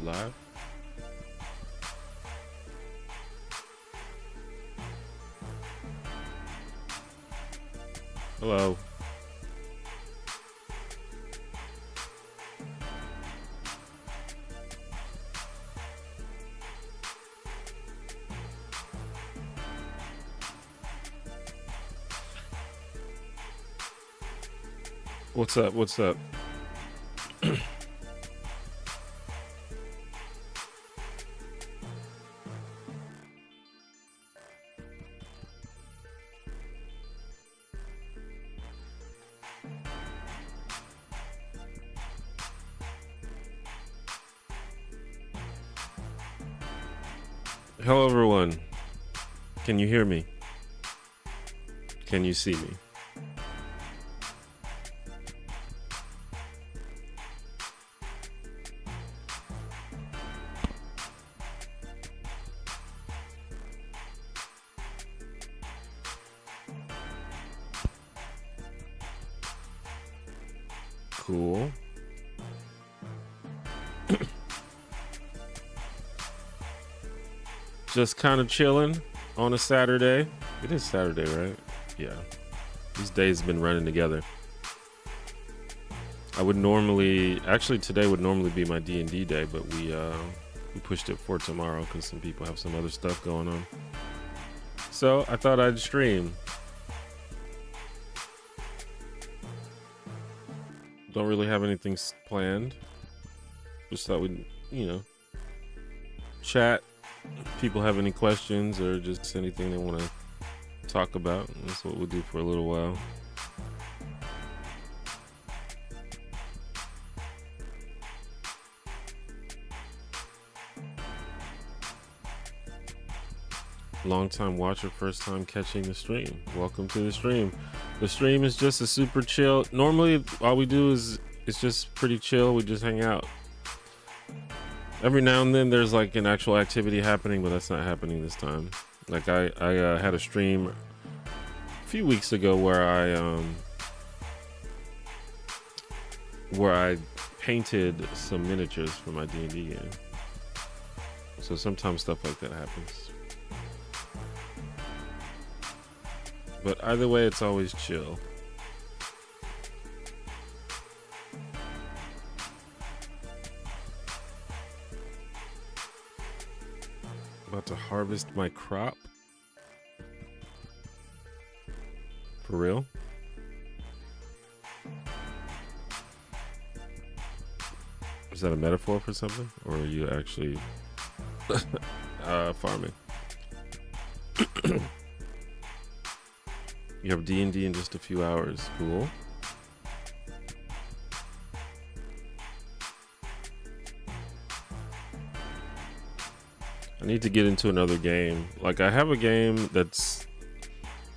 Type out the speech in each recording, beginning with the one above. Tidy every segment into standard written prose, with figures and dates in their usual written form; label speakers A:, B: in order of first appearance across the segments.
A: we live? Hello. What's up? What's up? Hello, everyone. Can you hear me? Can you see me? Cool. Just kind of chilling on a Saturday. It is Saturday, right? Yeah. These days have been running together. I would normally, actually today would normally be my D&D day, but we pushed it for tomorrow because some people have some other stuff going on. So I thought I'd stream. Don't really have anything planned. Just thought we'd, chat. If people have any questions or just anything they want to talk about. That's what we'll do for a little while. Long time watcher, first time catching the stream. Welcome to the stream. The stream is just a super chill. Normally all we do is it's just pretty chill. We just hang out. Every now and then there's like an actual activity happening, but that's not happening this time. Like I had a stream a few weeks ago where I painted some miniatures for my D&D game. So sometimes stuff like that happens. But either way, it's always chill. About to harvest my crop. For real? Is that a metaphor for something? Or are you actually farming? You have D&D in just a few hours. Cool. I need to get into another game. Like I have a game that's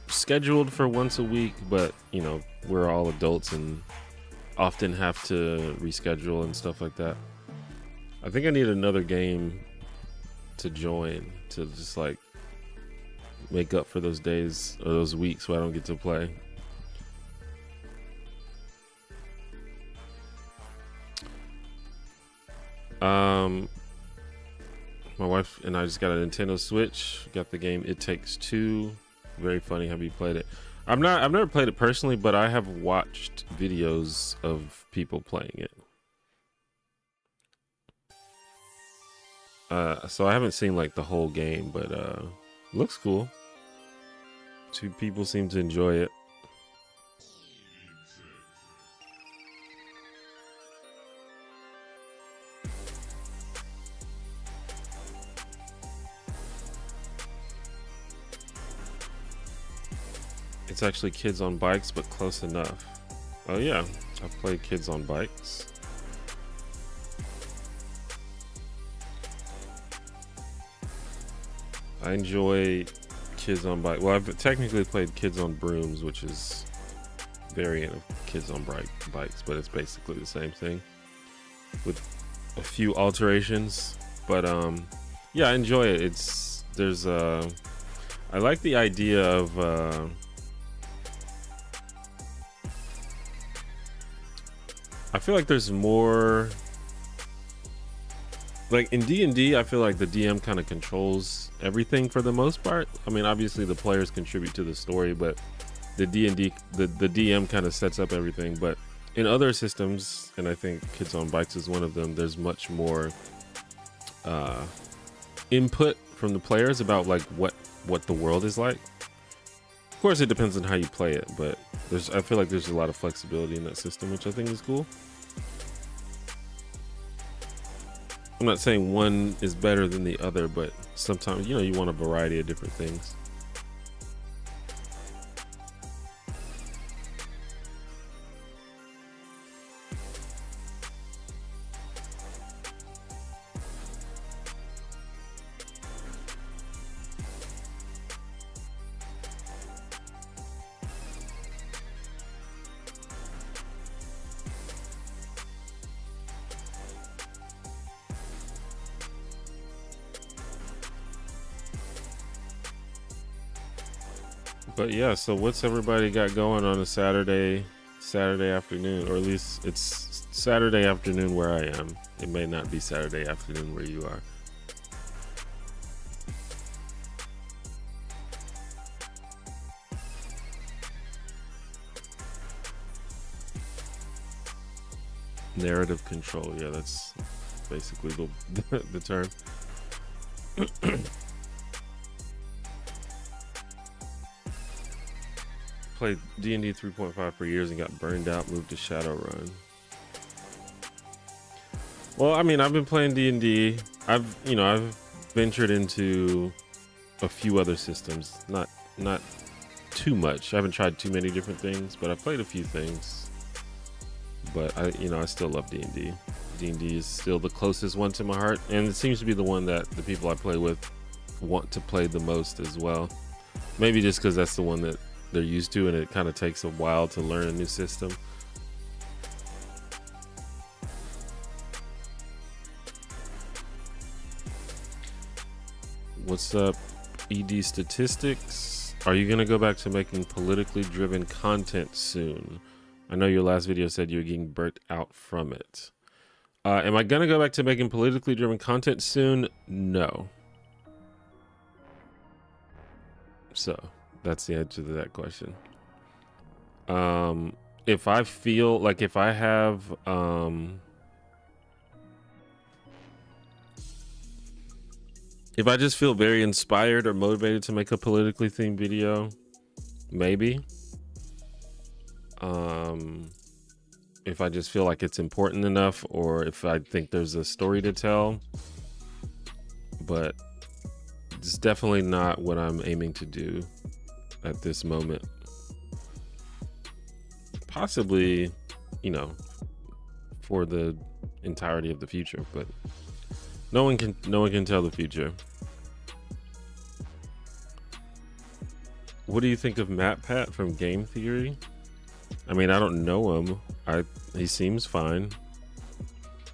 A: scheduled for once a week, but we're all adults and often have to reschedule and stuff like that. I think I need another game to join to just like make up for those days or those weeks where I don't get to play. My wife and I just got a Nintendo Switch. Got the game It Takes Two. Very funny. Have you played it? I've never played it personally, but I have watched videos of people playing it. So I haven't seen like the whole game, but looks cool. Two people seem to enjoy it. It's actually Kids on Bikes, but close enough. Oh yeah, I've played Kids on Bikes. I enjoy Kids on Bike. Well, I've technically played Kids on Brooms, which is variant of Kids on Bikes, but it's basically the same thing with a few alterations. But yeah, I enjoy it. I like the idea of I feel like there's more Like in D&D, I feel like the DM kind of controls everything for the most part. I mean, obviously the players contribute to the story, but the D&D, the DM kind of sets up everything. But in other systems, and I think Kids on Bikes is one of them, there's much more input from the players about like what the world is like. Of course, it depends on how you play it, but I feel like there's a lot of flexibility in that system, which I think is cool. I'm not saying one is better than the other, but sometimes, you know, you want a variety of different things. But yeah, so what's everybody got going on a Saturday afternoon, or at least it's Saturday afternoon where I am. It may not be Saturday afternoon where you are. Narrative control, yeah, that's basically the term. Played D&D 3.5 for years and got burned out, moved to Shadowrun. Well, I mean, I've been playing D&D. I've ventured into a few other systems, not too much. I haven't tried too many different things, but I've played a few things. But I still love D&D. D&D is still the closest one to my heart, and it seems to be the one that the people I play with want to play the most as well. Maybe just because that's the one that they're used to, and it kind of takes a while to learn a new system. What's up, ED Statistics? Are you gonna go back to making politically driven content soon? I know your last video said you were getting burnt out from it. Am I gonna go back to making politically driven content soon? No. So that's the answer to that question. If I feel like, if I have if I just feel very inspired or motivated to make a politically themed video, maybe. If I just feel like it's important enough, or if I think there's a story to tell, but it's definitely not what I'm aiming to do at this moment. Possibly, for the entirety of the future, but no one can tell the future. What do you think of MatPat from Game Theory? I mean, I don't know him. He seems fine.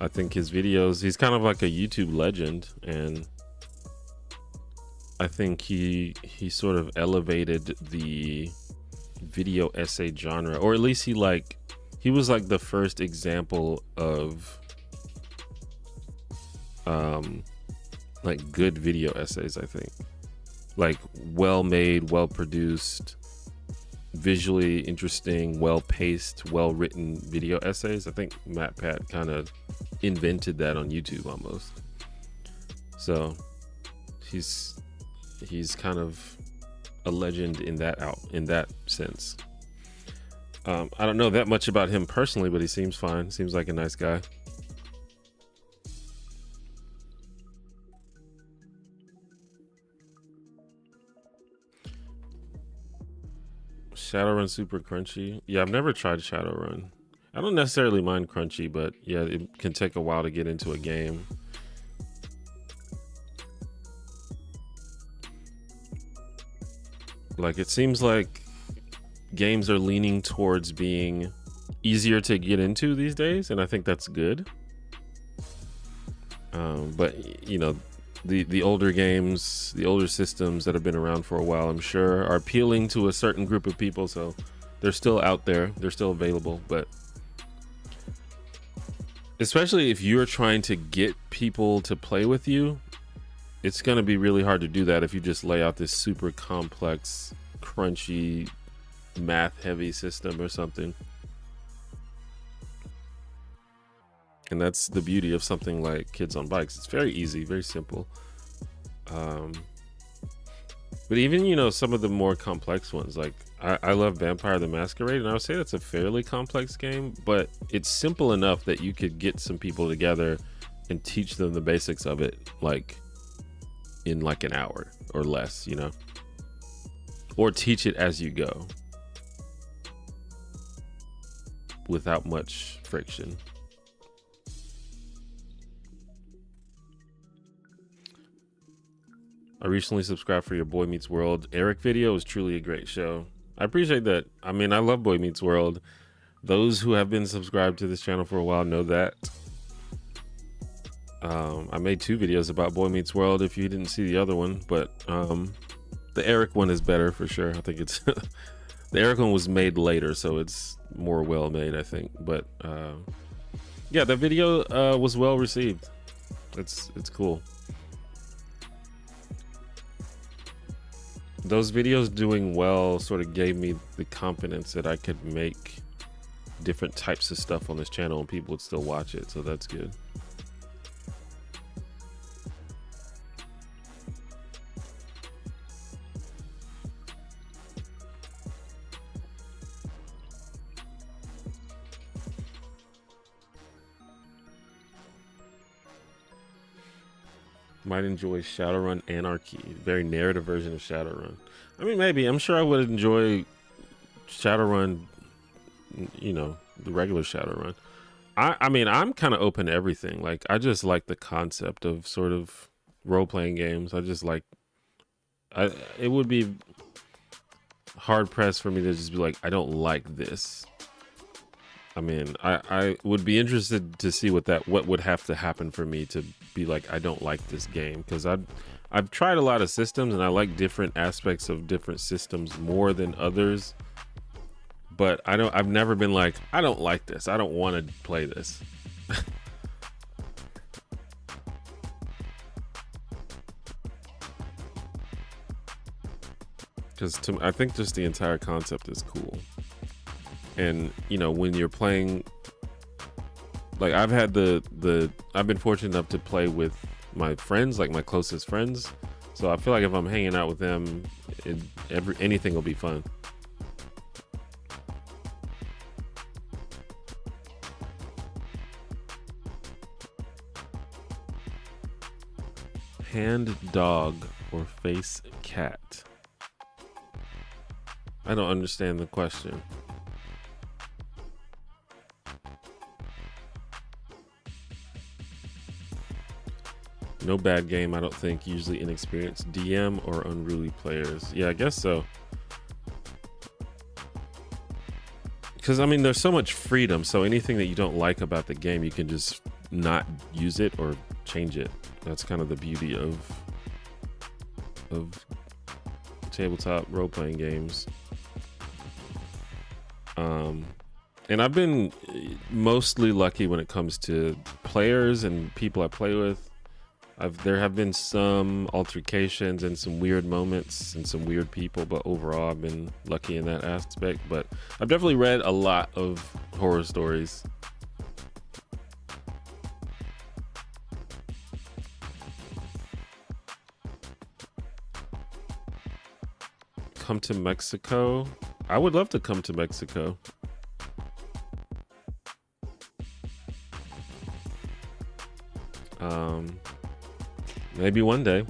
A: I think his videos, he's kind of like a YouTube legend, and I think he sort of elevated the video essay genre, or at least he was like the first example of like good video essays. I think like well made, well produced, visually interesting, well paced, well written video essays. I think MatPat kind of invented that on YouTube almost. So he's kind of a legend in that sense. I don't know that much about him personally, but he seems fine. Seems like a nice guy. Shadowrun super crunchy. Yeah, I've never tried Shadowrun. I don't necessarily mind crunchy, but yeah, it can take a while to get into a game. Like, it seems like games are leaning towards being easier to get into these days, and I think that's good. But the older games, the older systems that have been around for a while, I'm sure are appealing to a certain group of people, so they're still out there, they're still available. But especially if you're trying to get people to play with you, it's going to be really hard to do that if you just lay out this super complex, crunchy, math heavy system or something. And that's the beauty of something like Kids on Bikes. It's very easy, very simple. But even, you know, some of the more complex ones, like I love Vampire the Masquerade, and I would say that's a fairly complex game, but it's simple enough that you could get some people together and teach them the basics of it, like in like an hour or less, you know, or teach it as you go without much friction. I recently subscribed for your Boy Meets World. Eric video is truly a great show. I appreciate that. I mean, I love Boy Meets World. Those who have been subscribed to this channel for a while know that. I made 2 videos about Boy Meets World if you didn't see the other one, but the Eric one is better for sure. I think it's the Eric one was made later, so it's more well made, I think. But yeah, that video was well received. It's cool. Those videos doing well sort of gave me the confidence that I could make different types of stuff on this channel and people would still watch it, so that's good. Might enjoy Shadowrun Anarchy, very narrative version of Shadowrun. I mean, maybe. I'm sure I would enjoy Shadowrun, you know, the regular Shadowrun. I mean, I'm kind of open to everything. Like, I just like the concept of sort of role-playing games. I just like, it would be hard-pressed for me to just be like, I don't like this. I mean, I would be interested to see what would have to happen for me to be like, I don't like this game, because I've tried a lot of systems and I like different aspects of different systems more than others, but I've never been like, I don't like this, I don't want to play this. Because I think just the entire concept is cool. And you know, when you're playing, like I've been fortunate enough to play with my friends, like my closest friends. So I feel like if I'm hanging out with them, anything will be fun. Hand dog or face cat? I don't understand the question. No bad game, I don't think. Usually inexperienced DM or unruly players. Yeah, I guess so. Because, I mean, there's so much freedom. So anything that you don't like about the game, you can just not use it or change it. That's kind of the beauty of tabletop role-playing games. And I've been mostly lucky when it comes to players and people I play with. There have been some altercations and some weird moments and some weird people, but overall I've been lucky in that aspect. But I've definitely read a lot of horror stories. Come to Mexico? I would love to come to Mexico. Maybe one day.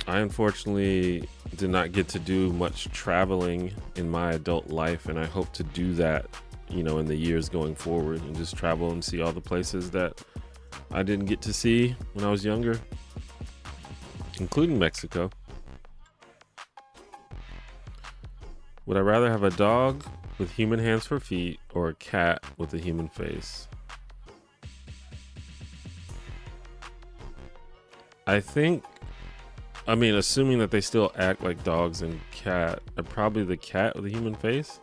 A: I unfortunately did not get to do much traveling in my adult life, and I hope to do that, you know, in the years going forward, and just travel and see all the places that I didn't get to see when I was younger, including Mexico. Would I rather have a dog with human hands for feet or a cat with a human face? I think, I mean, assuming that they still act like dogs and cat, probably the cat with a human face.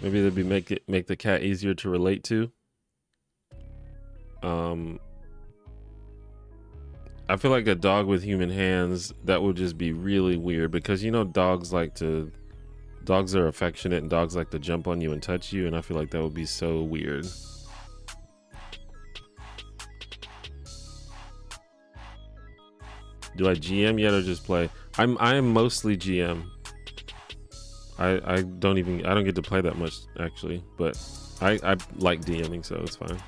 A: Maybe they'd be make the cat easier to relate to. I feel like a dog with human hands, that would just be really weird, because you know dogs are affectionate and dogs like to jump on you and touch you, and I feel like that would be so weird. Do I GM yet or just play? I am mostly GM. I don't get to play that much actually, but I like DMing, so it's fine.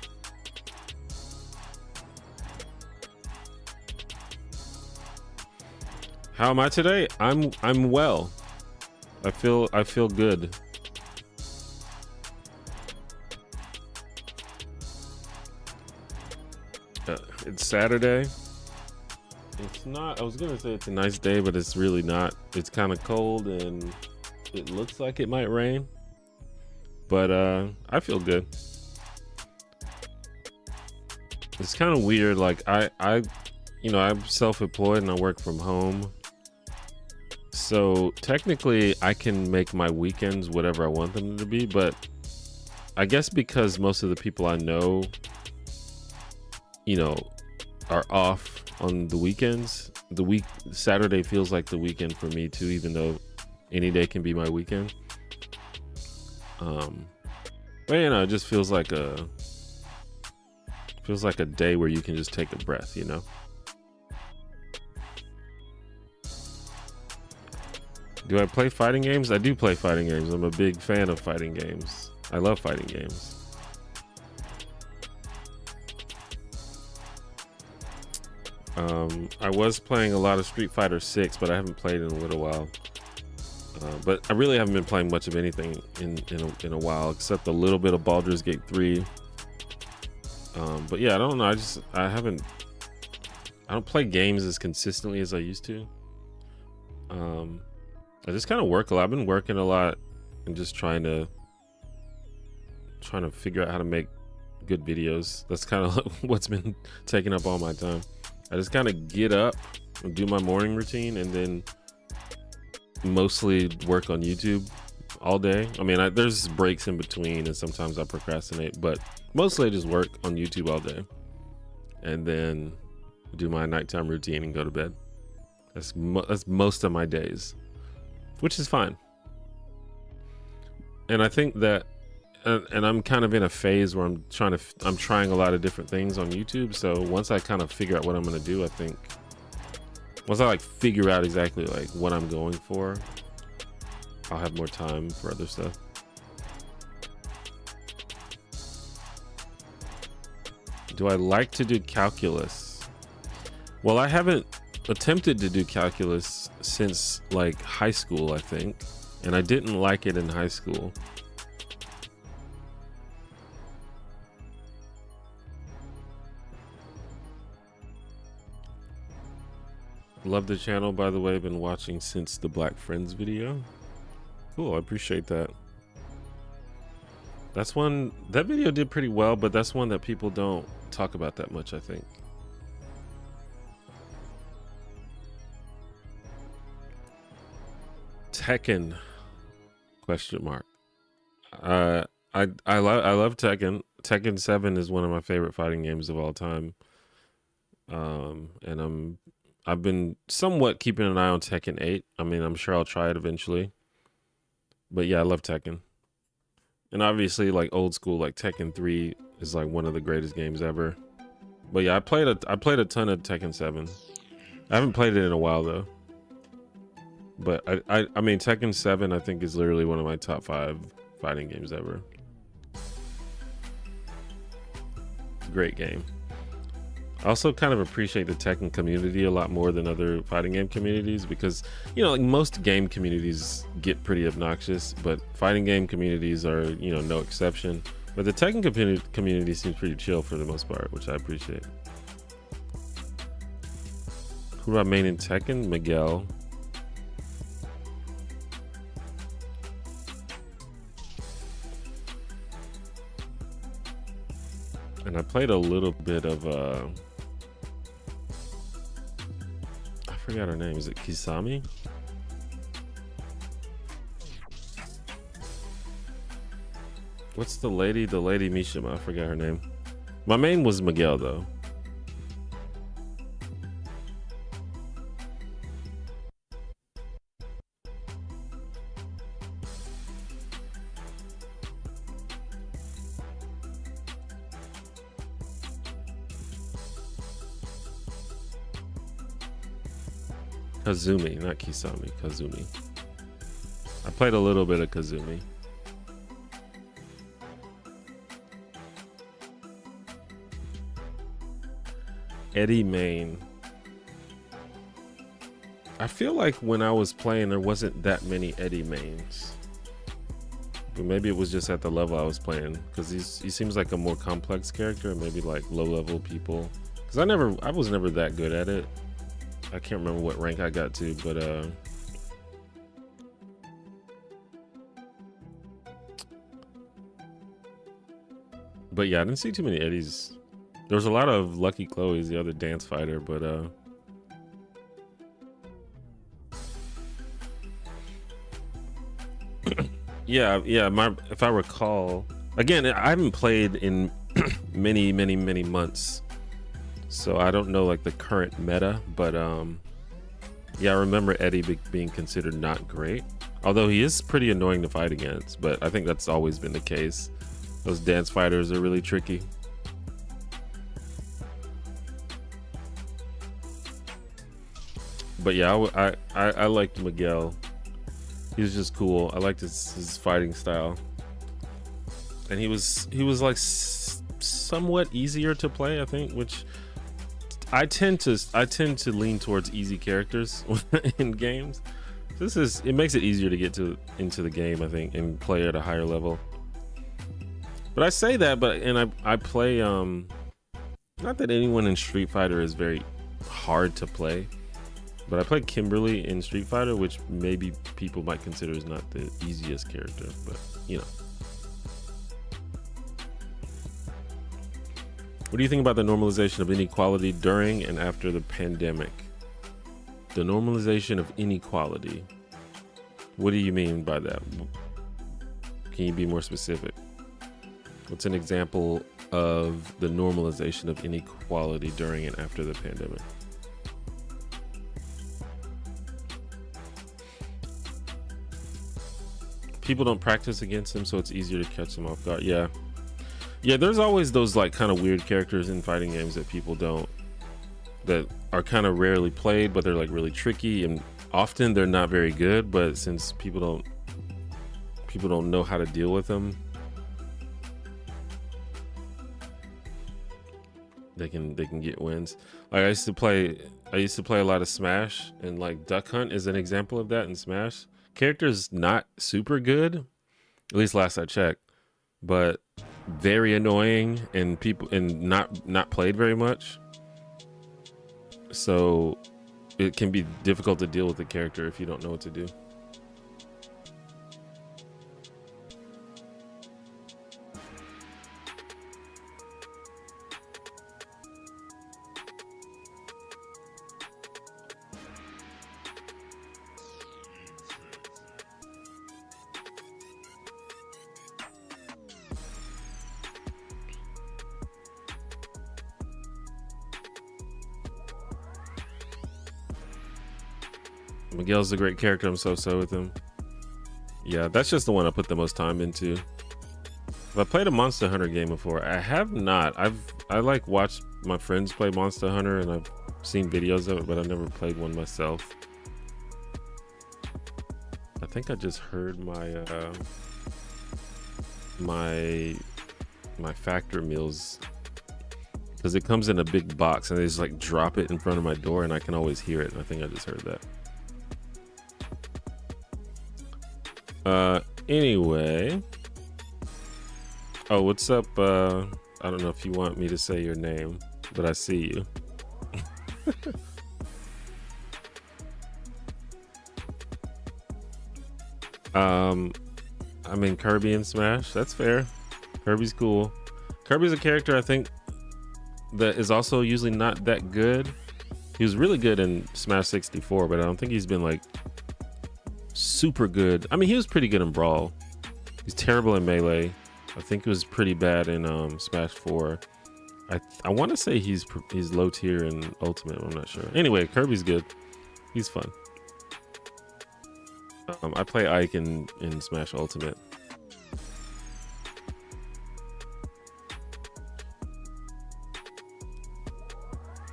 A: How am I today? I'm well. I feel good. It's Saturday. It's not, I was gonna say it's a nice day, but it's really not. It's kind of cold and it looks like it might rain, but I feel good. It's kind of weird. Like you know, I'm self-employed and I work from home. So technically I can make my weekends whatever I want them to be, but I guess because most of the people I know, you know, are off on the weekends, Saturday feels like the weekend for me too, even though any day can be my weekend. But you know, it just feels like a day where you can just take a breath, you know. Do I play fighting games? I do play fighting games. I'm a big fan of fighting games. I love fighting games. I was playing a lot of Street Fighter 6, but I haven't played in a little while. But I really haven't been playing much of anything in a while, except a little bit of Baldur's Gate 3. But yeah, I don't know. I don't play games as consistently as I used to. I just kind of work a lot. I've been working a lot and just trying to figure out how to make good videos. That's kind of what's been taking up all my time. I just kind of get up and do my morning routine and then mostly work on YouTube all day. I mean, there's breaks in between and sometimes I procrastinate, but mostly I just work on YouTube all day and then do my nighttime routine and go to bed. That's most of my days, which is fine. And I think that, and I'm kind of in a phase where I'm trying a lot of different things on YouTube. So once I kind of figure out what I'm going to do, I think once I like figure out exactly like what I'm going for, I'll have more time for other stuff. Do I like to do calculus? Well, I haven't attempted to do calculus since like high school, I think, and I didn't like it in high school. Love the channel, by the way. Been watching since the Black Friends video. Cool, I appreciate that. That's one, that video did pretty well, but that's one that people don't talk about that much, I think. Tekken ? I love Tekken. Tekken 7 is one of my favorite fighting games of all time. And I've been somewhat keeping an eye on Tekken 8. I mean, I'm sure I'll try it eventually. But yeah, I love Tekken. And obviously, like old school, like Tekken 3 is like one of the greatest games ever. But yeah, I played a ton of Tekken 7. I haven't played it in a while though. But I mean, Tekken 7 I think is literally one of my top 5 fighting games ever. Great game. I also kind of appreciate the Tekken community a lot more than other fighting game communities because, you know, like most game communities get pretty obnoxious, but fighting game communities are, you know, no exception. But the Tekken community seems pretty chill for the most part, which I appreciate. Who do I main in Tekken? Miguel. And I played a little bit of I forgot her name. Is it Kisame? What's the lady? The lady Mishima. I forgot her name. My main was Miguel though. Kazumi, not Kisame, Kazumi. I played a little bit of Kazumi. Eddie Main. I feel like when I was playing, there wasn't that many Eddie Mains. But maybe it was just at the level I was playing, because he seems like a more complex character, maybe like low level people. Because I was never that good at it. I can't remember what rank I got to, but yeah, I didn't see too many Eddies. There was a lot of Lucky Chloe's, the other dance fighter, but yeah, if I recall, again, I haven't played in many months, so I don't know like the current meta, but yeah, I remember Eddie being considered not great, although he is pretty annoying to fight against, but I think that's always been the case. Those dance fighters are really tricky. But yeah, I liked Miguel. He was just cool. I liked his fighting style, and he was like somewhat easier to play, I think, which I tend to lean towards easy characters in games. It makes it easier to get into the game, I think, and play at a higher level. But I say that, I play not that anyone in Street Fighter is very hard to play, but I played Kimberly in Street Fighter, which maybe people might consider is not the easiest character, but you know. What do you think about the normalization of inequality during and after the pandemic? The normalization of inequality. What do you mean by that? Can you be more specific? What's an example of the normalization of inequality during and after the pandemic? People don't practice against them, so it's easier to catch them off guard. Yeah, there's always those like kind of weird characters in fighting games that are kind of rarely played, but they're like really tricky, and often they're not very good, but since people don't know how to deal with them, they can get wins. Like I used to play a lot of Smash, and like Duck Hunt is an example of that in Smash. Character's not super good, at least last I checked, but very annoying, and not played very much. So it can be difficult to deal with the character if you don't know what to do. Miguel's a great character. I'm so with him. Yeah, that's just the one I put the most time into. Have I played a Monster Hunter game before? I have not. I like watched my friends play Monster Hunter, and I've seen videos of it, but I've never played one myself. I think I just heard my factor meals, because it comes in a big box and they just like drop it in front of my door, and I can always hear it, and I think I just heard that. Anyway. Oh, what's up? I don't know if you want me to say your name, but I see you. I'm in Kirby and Smash. That's fair. Kirby's cool. Kirby's a character I think that is also usually not that good. He was really good in Smash 64, but I don't think he's been like super good. I mean, he was pretty good in Brawl. He's terrible in Melee. I think it was pretty bad in Smash 4. I want to say he's low tier in Ultimate. I'm not sure. Anyway, Kirby's good. He's fun. I play Ike in Smash Ultimate.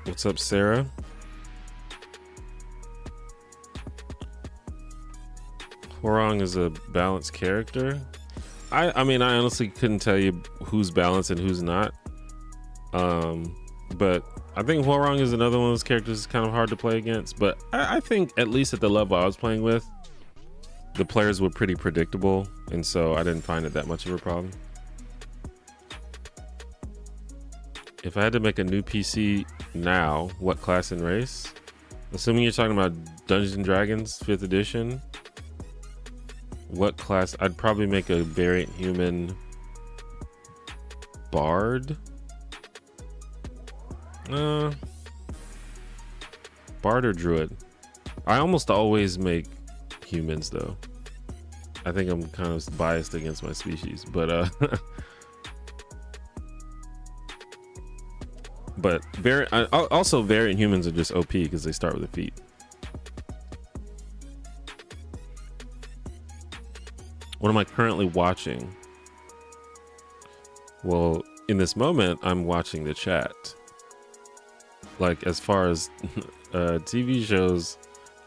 A: What's up, Sarah? Hwoarang is a balanced character. I mean, I honestly couldn't tell you who's balanced and who's not. But I think Hwoarang is another one of those characters that's kind of hard to play against. But I think at least at the level I was playing with, the players were pretty predictable, and so I didn't find it that much of a problem. If I had to make a new PC now, what class and race? Assuming you're talking about Dungeons and Dragons 5th edition, what class? I'd probably make a variant human bard. Bard or druid. I almost always make humans though. I think I'm kind of biased against my species, but but also variant humans are just OP because they start with a feat. What am I currently watching? Well, in this moment, I'm watching the chat. Like, as far as TV shows,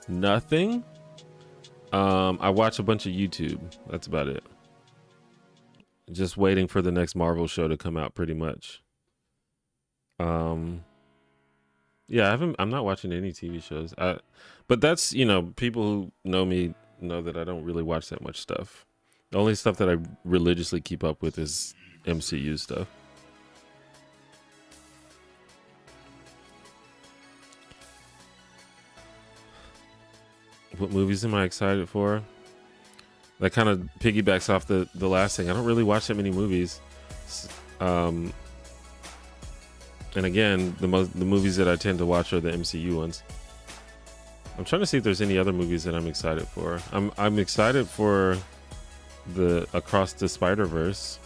A: nothing. I watch a bunch of YouTube. That's about it. Just waiting for the next Marvel show to come out, pretty much. Yeah, I'm not watching any TV shows. But that's, you know, people who know me know that I don't really watch that much stuff. The only stuff that I religiously keep up with is MCU stuff. What movies am I excited for? That kind of piggybacks off the last thing. I don't really watch that many movies. And again, the movies that I tend to watch are the MCU ones. I'm trying to see if there's any other movies that I'm excited for. I'm excited for the Across the Spider-Verse.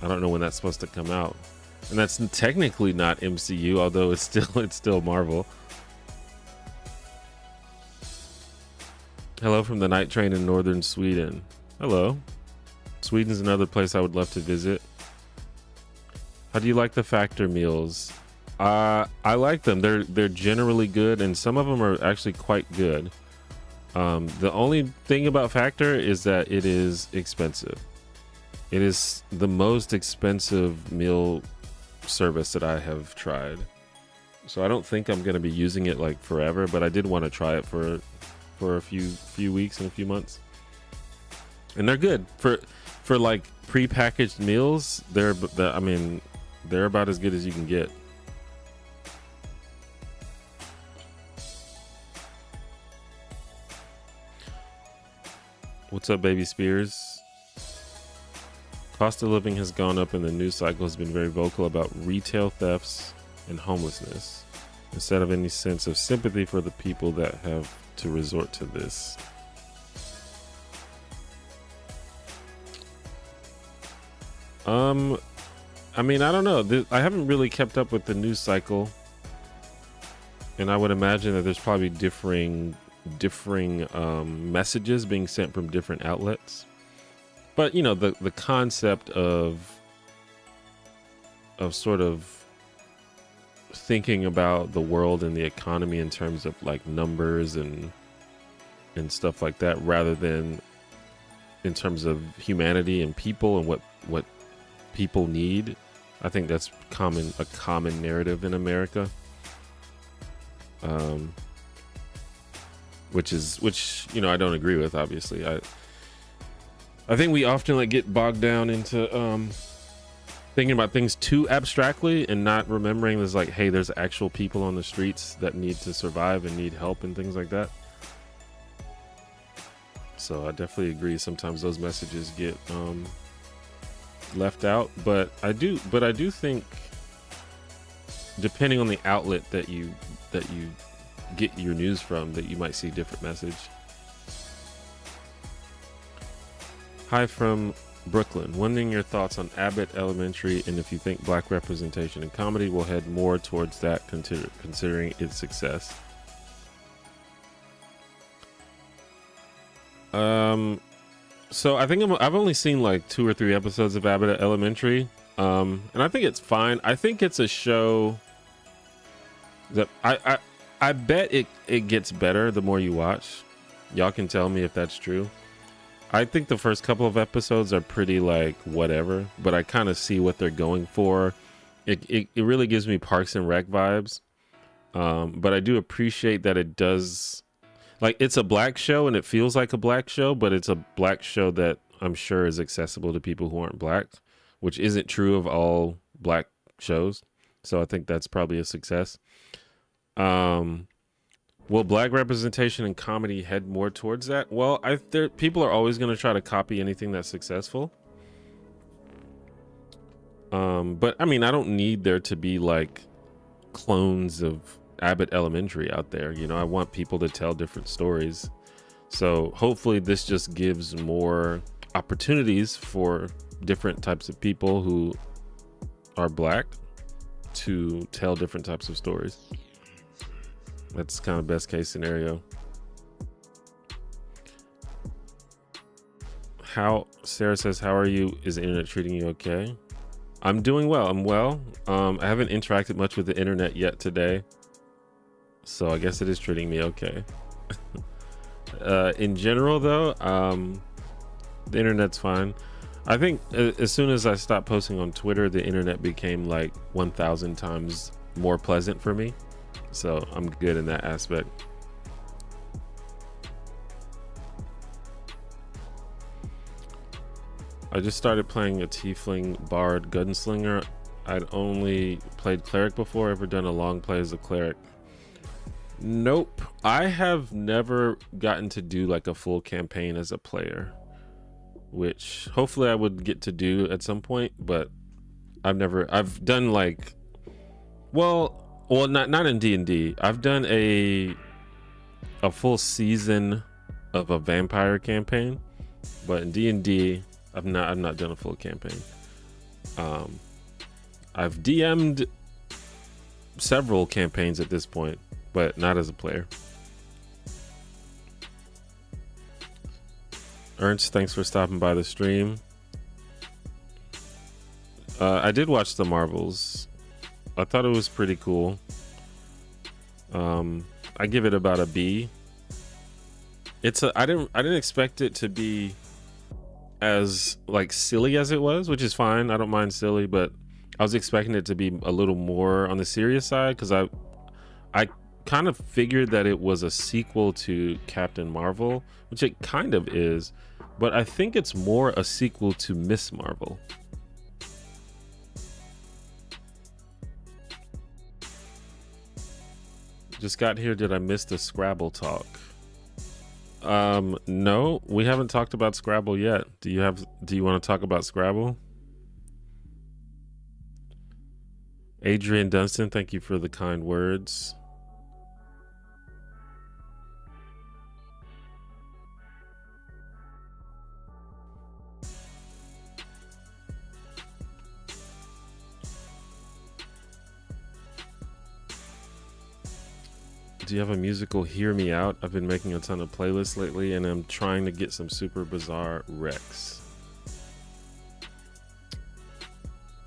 A: I don't know when that's supposed to come out, and that's technically not MCU, although it's still Marvel. Hello from the night train in northern Sweden. Hello. Sweden's another place I would love to visit. How do you like the Factor meals? I like them. They're generally good, and some of them are actually quite good. The only thing about Factor is that it is expensive. It is the most expensive meal service that I have tried. So I don't think I'm going to be using it like forever, but I did want to try it for a few weeks and a few months. And they're good for like pre-packaged meals. They're about as good as you can get. What's up, baby Spears? Cost of living has gone up, and the news cycle has been very vocal about retail thefts and homelessness, instead of any sense of sympathy for the people that have to resort to this. I mean, I don't know. I haven't really kept up with the news cycle, and I would imagine that there's probably differing messages being sent from different outlets. But you know, the concept of sort of thinking about the world and the economy in terms of like numbers and stuff like that, rather than in terms of humanity and people and what people need. I think that's a common narrative in America. Which you know, I don't agree with, obviously. I think we often like get bogged down into thinking about things too abstractly and not remembering there's like, hey, there's actual people on the streets that need to survive and need help and things like that. So I definitely agree. Sometimes those messages get left out, but I do think, depending on the outlet that you get your news from, that you might see a different message. Hi from Brooklyn, wondering your thoughts on Abbott Elementary and if you think black representation in comedy will head more towards that considering its success. So I think I've only seen like 2 or 3 episodes of Abbott Elementary, and I think it's fine. I think it's a show that I bet it gets better the more you watch. Y'all can tell me if that's true. I think the first couple of episodes are pretty like whatever, but I kind of see what they're going for. It really gives me Parks and Rec vibes, but I do appreciate that it does. Like, it's a black show and it feels like a black show, but it's a black show that I'm sure is accessible to people who aren't black, which isn't true of all black shows. So I think that's probably a success. Will black representation in comedy head more towards that? Well, people are always going to try to copy anything that's successful. But I mean, I don't need there to be like clones of Abbott Elementary out there. You know, I want people to tell different stories. So hopefully this just gives more opportunities for different types of people who are black to tell different types of stories. That's kind of best case scenario. Sarah says, how are you? Is the internet treating you okay? I'm doing well. I'm well. I haven't interacted much with the internet yet today, so I guess it is treating me okay. In general though, the internet's fine. I think as soon as I stopped posting on Twitter, the internet became like 1,000 times more pleasant for me. So I'm good in that aspect. I just started playing a tiefling bard gunslinger. I'd only played cleric before. Ever done a long play as a cleric? Nope. I have never gotten to do like a full campaign as a player, which hopefully I would get to do at some point, but I've done like, well, not in D&D. I've done a full season of a vampire campaign, but in D&D, I've not done a full campaign. I've DM'd several campaigns at this point, but not as a player. Ernst, thanks for stopping by the stream. I did watch the Marvels. I thought it was pretty cool. I give it about a B. I didn't expect it to be as like silly as it was, which is fine. I don't mind silly, but I was expecting it to be a little more on the serious side, because I kind of figured that it was a sequel to Captain Marvel, which it kind of is, but I think it's more a sequel to Miss Marvel. Just got here. Did I miss the Scrabble talk? No, we haven't talked about Scrabble yet. Do you want to talk about Scrabble? Adrian Dunstan, thank you for the kind words. Do you have a musical Hear Me Out? I've been making a ton of playlists lately, and I'm trying to get some super bizarre recs.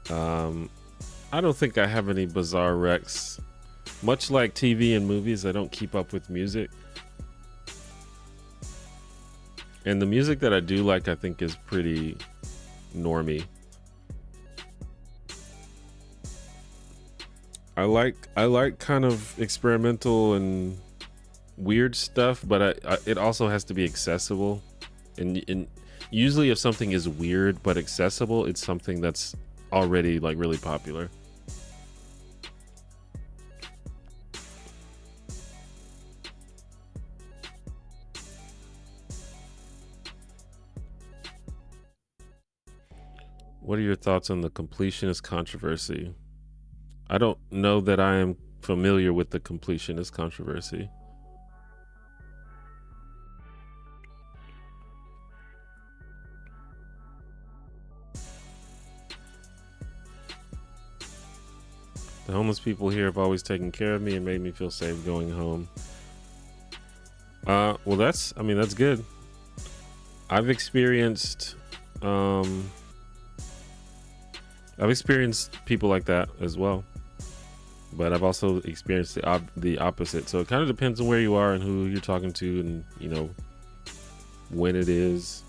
A: I don't think I have any bizarre recs. Much like TV and movies, I don't keep up with music. And the music that I do like, I think, is pretty normie. I like kind of experimental and weird stuff, but it also has to be accessible. And usually if something is weird but accessible, it's something that's already like really popular. What are your thoughts on the completionist controversy? I don't know that I am familiar with the completionist controversy. The homeless people here have always taken care of me and made me feel safe going home. Well, that's good. I've experienced people like that as well, but I've also experienced the opposite. So it kind of depends on where you are and who you're talking to, and you know when it is.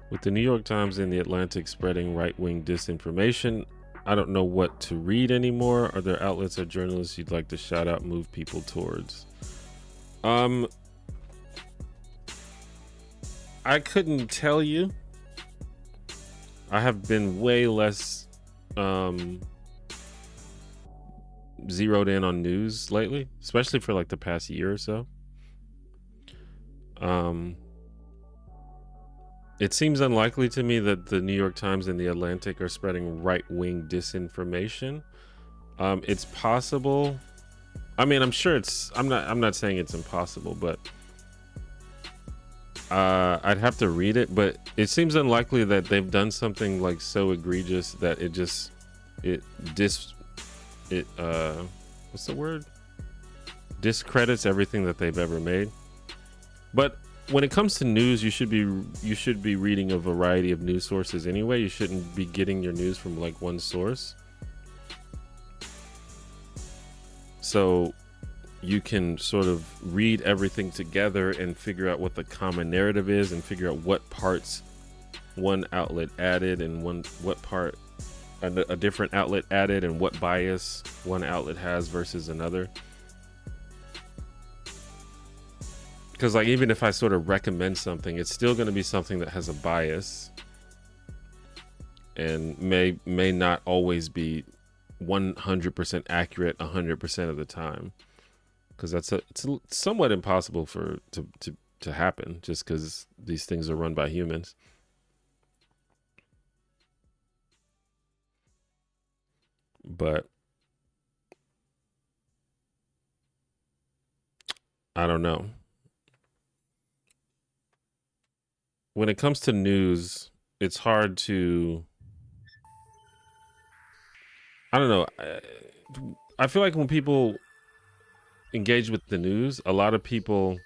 A: With the New York Times and the Atlantic spreading right-wing disinformation, I don't know what to read anymore. Are there outlets or journalists you'd like to shout out, move people towards? I couldn't tell you. I have been way less zeroed in on news lately, especially for like the past year or so. It seems unlikely to me that the New York Times and the Atlantic are spreading right-wing disinformation. It's possible. I mean, I'm sure it's. I'm not saying it's impossible, but I'd have to read it. But it seems unlikely that they've done something like so egregious that what's the word? Discredits everything that they've ever made. But when it comes to news, you should be reading a variety of news sources anyway. You shouldn't be getting your news from like one source. So you can sort of read everything together and figure out what the common narrative is, and figure out what parts one outlet added and what part a different outlet added, and what bias one outlet has versus another. Because like, even if I sort of recommend something, it's still going to be something that has a bias and may not always be 100% accurate 100% of the time. Because it's somewhat impossible to happen, just because these things are run by humans. But I don't know. When it comes to news, it's hard to, I don't know. I feel like when people engage with the news, a lot of people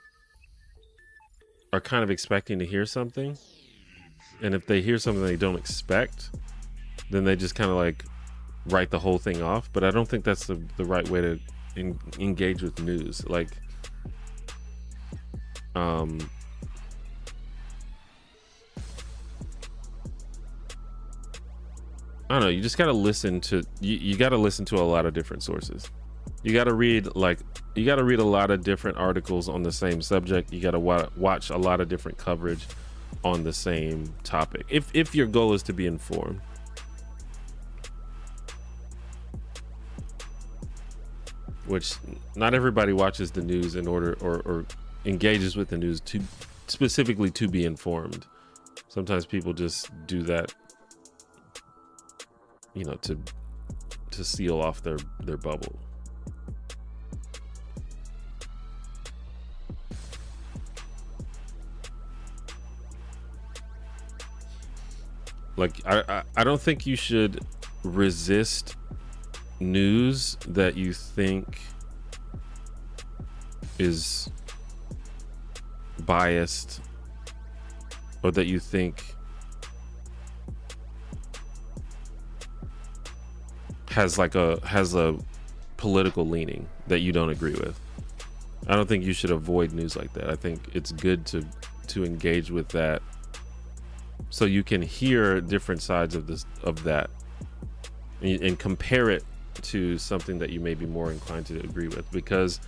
A: are kind of expecting to hear something. And if they hear something they don't expect, then they just kind of like write the whole thing off. But I don't think that's the right way to engage with news. Like, I don't know. You just gotta listen to you gotta listen to a lot of different sources. You gotta read a lot of different articles on the same subject. You gotta watch a lot of different coverage on the same topic. If your goal is to be informed. Which not everybody watches the news in order or engages with the news specifically to be informed. Sometimes people just do that, you know, to seal off their bubble. Like, I don't think you should resist news that you think is biased, or that you think has a political leaning that you don't agree with. I don't think you should avoid news like that. I think it's good to engage with that, so you can hear different sides of that and compare it to something that you may be more inclined to agree with, because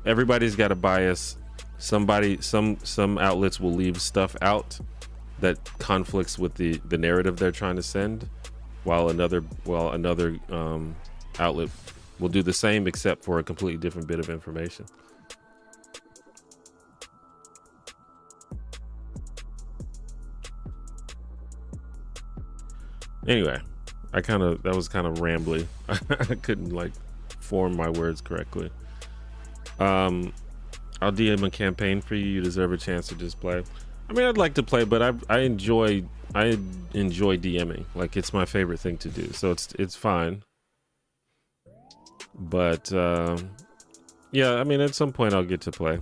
A: everybody's got a bias. Some outlets will leave stuff out that conflicts with the narrative they're trying to send, while another outlet will do the same except for a completely different bit of information. Anyway, that was kind of rambly. I couldn't like form my words correctly. I'll DM a campaign for you. You deserve a chance to just play. I mean, I'd like to play, but I enjoy DMing. Like, it's my favorite thing to do, so it's fine. But yeah, I mean, at some point I'll get to play.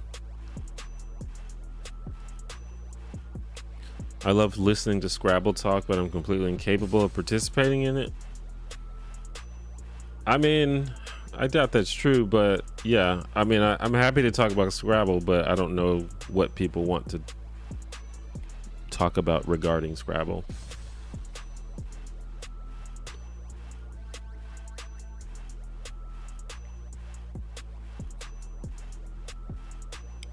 A: I love listening to Scrabble talk, but I'm completely incapable of participating in it. I mean, I doubt that's true, but yeah, I mean, I'm happy to talk about Scrabble, but I don't know what people want to talk about regarding Scrabble.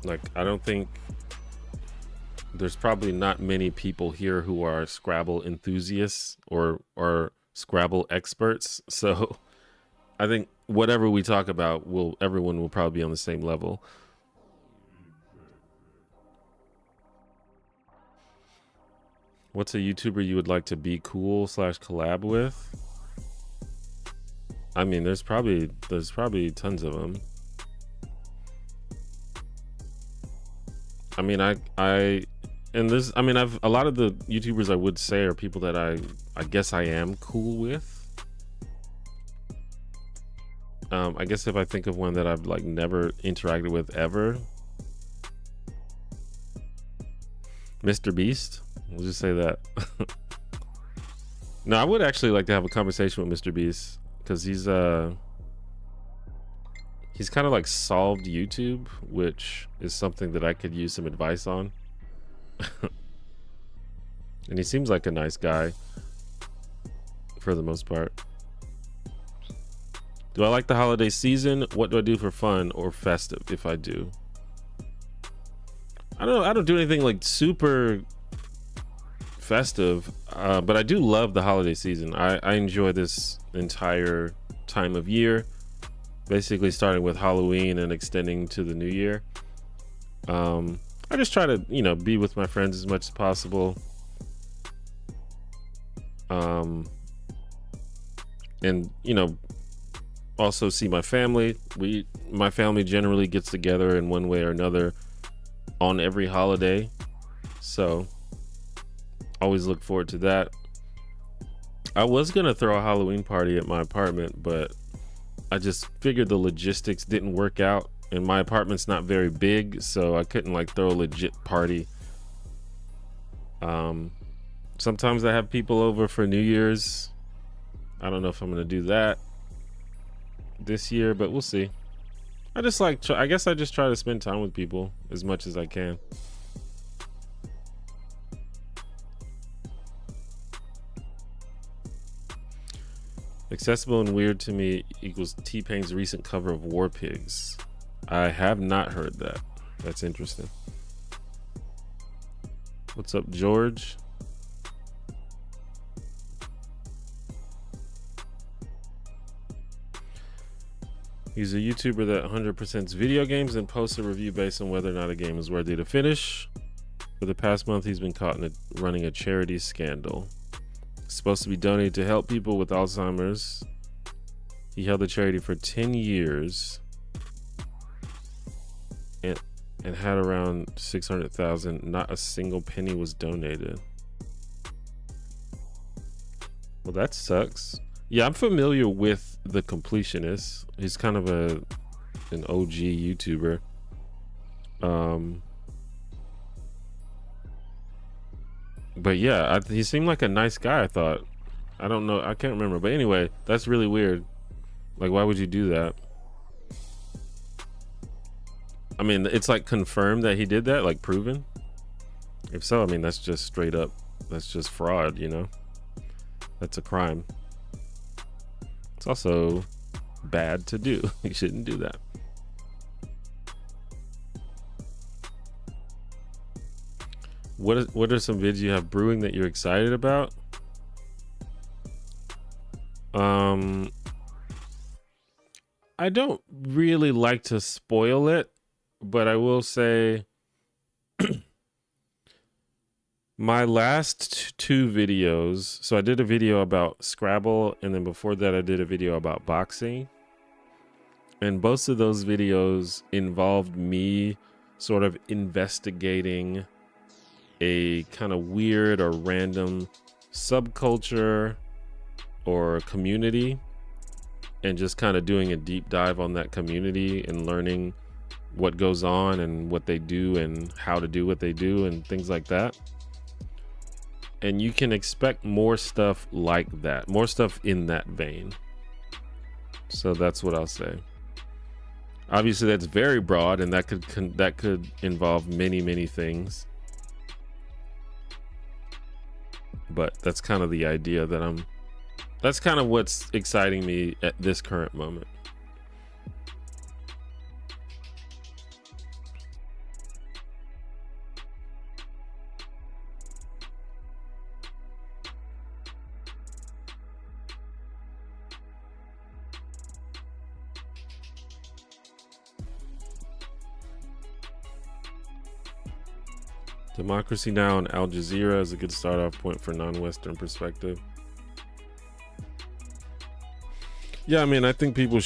A: Like, I don't think there's probably not many people here who are Scrabble enthusiasts or Scrabble experts. So I think whatever we talk about, everyone will probably be on the same level. What's a YouTuber you would like to be cool / collab with? I mean, there's probably tons of them. I mean, a lot of the YouTubers I would say are people that I guess I am cool with. I guess if I think of one that I've like never interacted with ever, Mr. Beast. We'll just say that. No, I would actually like to have a conversation with Mr. Beast because he's kind of like solved YouTube, which is something that I could use some advice on. And he seems like a nice guy for the most part. Do I like the holiday season? What do I do for fun or festive if I do? I don't do anything like super festive, but I do love the holiday season. I enjoy this entire time of year, basically starting with Halloween and extending to the new year. I just try to, be with my friends as much as possible. And, also see my family. My family generally gets together in one way or another on every holiday. So always look forward to that. I was going to throw a Halloween party at my apartment, but I just figured the logistics didn't work out. And my apartment's not very big, so I couldn't like throw a legit party. Sometimes I have people over for New Year's. I don't know if I'm gonna do that this year, but we'll see. I guess I just try to spend time with people as much as I can. Accessible and weird to me equals T-Pain's recent cover of War Pigs. I have not heard that. That's interesting. What's up, George? He's a YouTuber that 100% video games and posts a review based on whether or not a game is worthy to finish. For the past month, he's been caught running a charity scandal. It's supposed to be donated to help people with Alzheimer's. He held the charity for 10 years and had around 600,000. Not a single penny was donated. Well, that sucks. Yeah, I'm familiar with The Completionist. He's kind of an OG YouTuber. But yeah, he seemed like a nice guy, I thought. I don't know, I can't remember. But anyway, that's really weird. Like, why would you do that? I mean, it's like confirmed that he did that, like proven. If so, I mean, that's just straight up, that's just fraud, That's a crime. It's also bad to do. You shouldn't do that. What are some vids you have brewing that you're excited about? I don't really like to spoil it, but I will say my last two videos. So I did a video about Scrabble, and then before that I did a video about boxing. And most of those videos involved me sort of investigating a kind of weird or random subculture or community, and just kind of doing a deep dive on that community and learning what goes on and what they do and how to do what they do and things like that. And you can expect more stuff like that, more stuff in that vein. So that's what I'll say. Obviously that's very broad, and that could involve many things, but that's kind of the idea that that's kind of what's exciting me at this current moment. Democracy Now! And Al Jazeera is a good start off point for non-Western perspective. Yeah, I mean, I think people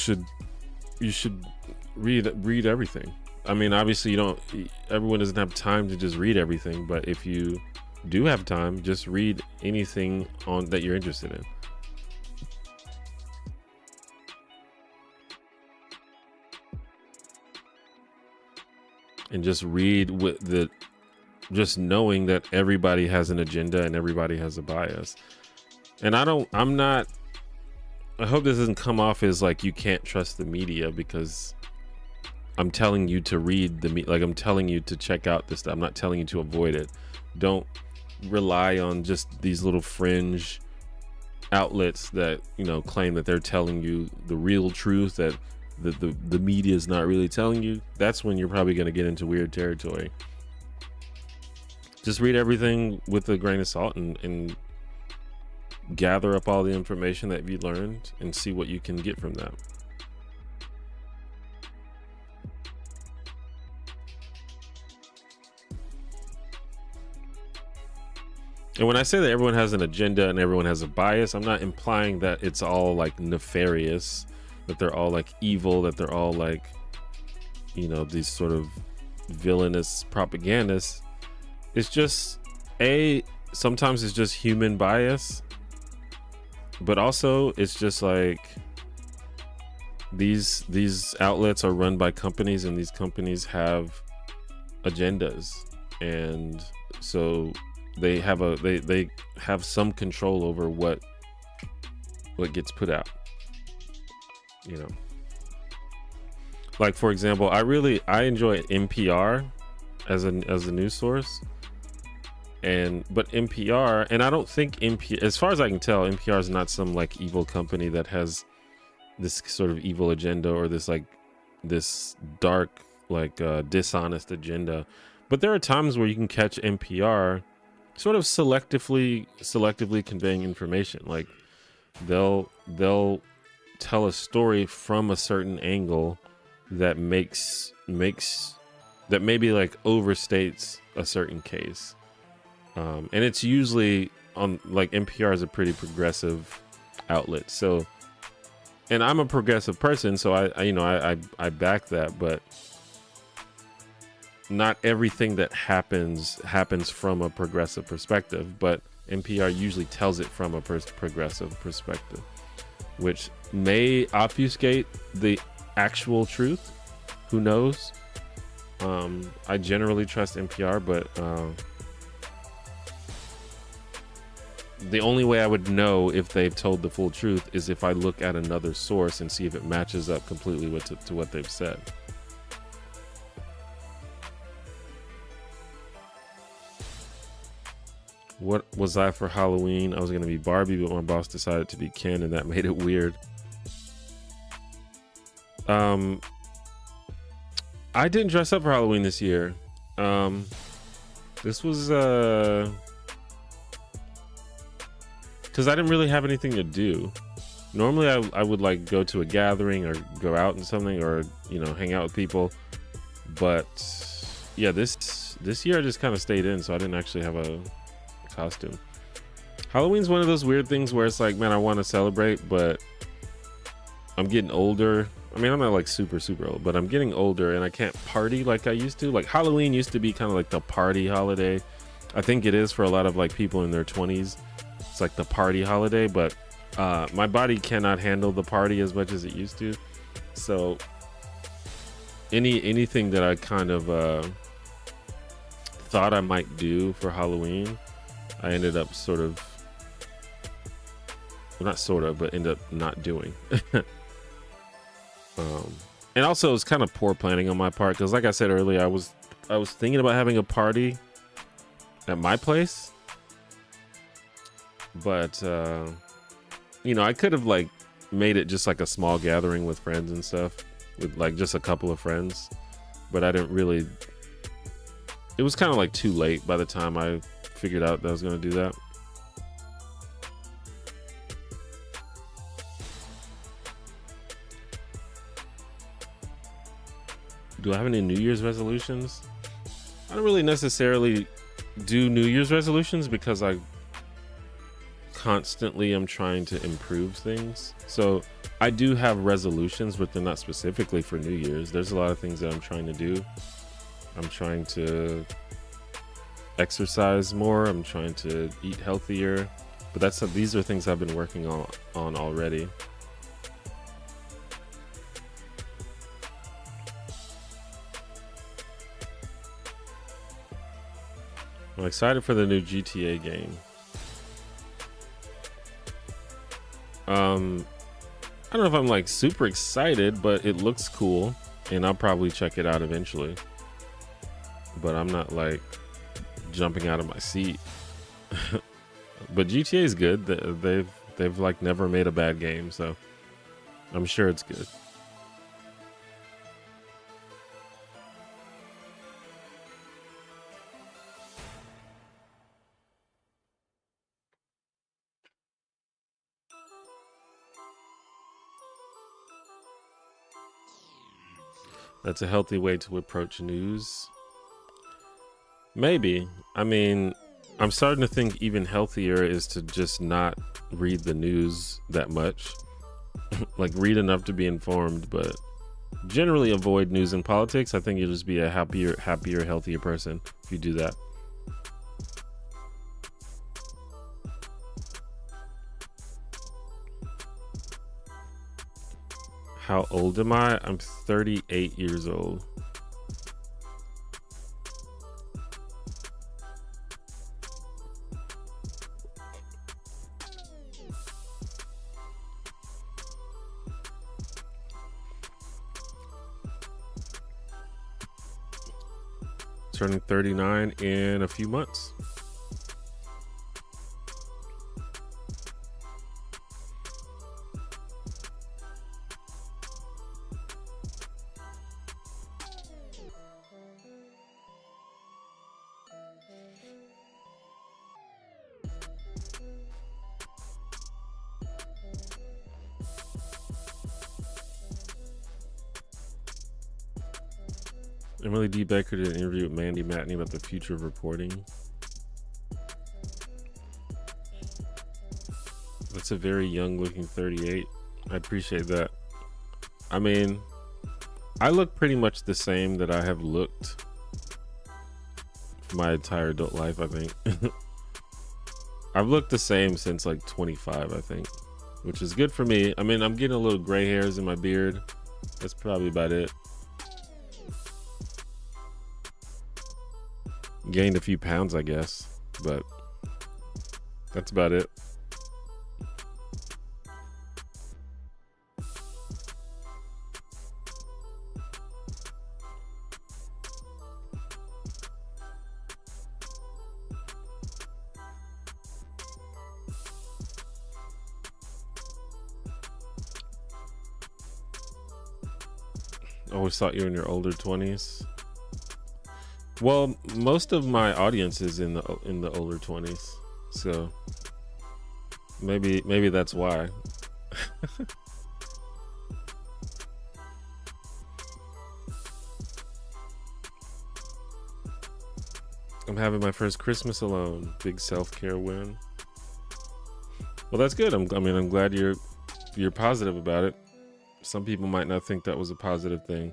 A: you should read everything. I mean, obviously everyone doesn't have time to just read everything, but if you do have time, just read anything that you're interested in. And just read just knowing that everybody has an agenda and everybody has a bias. And I hope this doesn't come off as like you can't trust the media, because I'm telling you to read like I'm telling you to check out this stuff. I'm not telling you to avoid it. Don't rely on just these little fringe outlets that, claim that they're telling you the real truth that the media is not really telling you. That's when you're probably going to get into weird territory. Just read everything with a grain of salt and gather up all the information that you learned and see what you can get from that. And when I say that everyone has an agenda and everyone has a bias, I'm not implying that it's all like nefarious, that they're all like evil, that they're all like, these sort of villainous propagandists. It's just sometimes it's just human bias, but also it's just like these outlets are run by companies, and these companies have agendas, and so they have some control over what gets put out. Like, for example, I enjoy NPR as a news source. But NPR, and I don't think as far as I can tell, NPR is not some like evil company that has this sort of evil agenda or this dark, like dishonest agenda. But there are times where you can catch NPR sort of selectively conveying information. Like they'll tell a story from a certain angle that that maybe like overstates a certain case. And it's usually on, like, NPR is a pretty progressive outlet. So, and I'm a progressive person, so I back that, but not everything that happens from a progressive perspective, but NPR usually tells it from a progressive perspective, which may obfuscate the actual truth. Who knows? I generally trust NPR, but the only way I would know if they've told the full truth is if I look at another source and see if it matches up completely to what they've said. What was I for Halloween? I was going to be Barbie, but my boss decided to be Ken, and that made it weird. I didn't dress up for Halloween this year. This was because I didn't really have anything to do. Normally I would like go to a gathering or go out and something, or hang out with people, but yeah, this year I just kind of stayed in, so I didn't actually have a costume. Halloween's one of those weird things where it's like, man, I want to celebrate, but I'm getting older I mean, I'm not like super old, but I'm getting older and I can't party like I used to. Like Halloween used to be kind of like the party holiday. I think it is for a lot of like people in their 20s. It's like the party holiday, but my body cannot handle the party as much as it used to. So anything that I kind of thought I might do for Halloween, I ended up sort of, well, not sort of, but ended up not doing. And also it's kind of poor planning on my part, because like I said earlier, I was thinking about having a party at my place, but you know, I could have like made it just like a small gathering with friends and stuff, with like just a couple of friends, but I didn't really, it was kind of like too late by the time I figured out that I was going to do that. Do I have any New Year's resolutions? I don't really necessarily do New Year's resolutions because I constantly am trying to improve things. So I do have resolutions, but they're not specifically for New Year's. There's a lot of things that I'm trying to do. I'm trying to exercise more. I'm trying to eat healthier. But these are things I've been working on already. I'm excited for the new GTA game. I don't know if I'm like super excited, but it looks cool and I'll probably check it out eventually. But I'm not like jumping out of my seat. But GTA is good. They've like never made a bad game, so I'm sure it's good. That's a healthy way to approach news. Maybe. I mean, I'm starting to think even healthier is to just not read the news that much. Like read enough to be informed, but generally avoid news and politics. I think you'll just be a happier, healthier person if you do that. How old am I? I'm 38 years old. Turning 39 in a few months. Emily D. Becker did an interview with Mandy Matney about the future of reporting. That's a very young looking 38. I appreciate that. I mean, I look pretty much the same that I have looked for my entire adult life, I think. I've looked the same since like 25, I think, which is good for me. I mean, I'm getting a little gray hairs in my beard. That's probably about it. Gained a few pounds, I guess, but that's about it. Always thought you were in your older 20s. Well, most of my audience is in the older 20s, so maybe that's why. I'm having my first Christmas alone. Big self-care win. Well, that's good. I'm glad you're positive about it. Some people might not think that was a positive thing.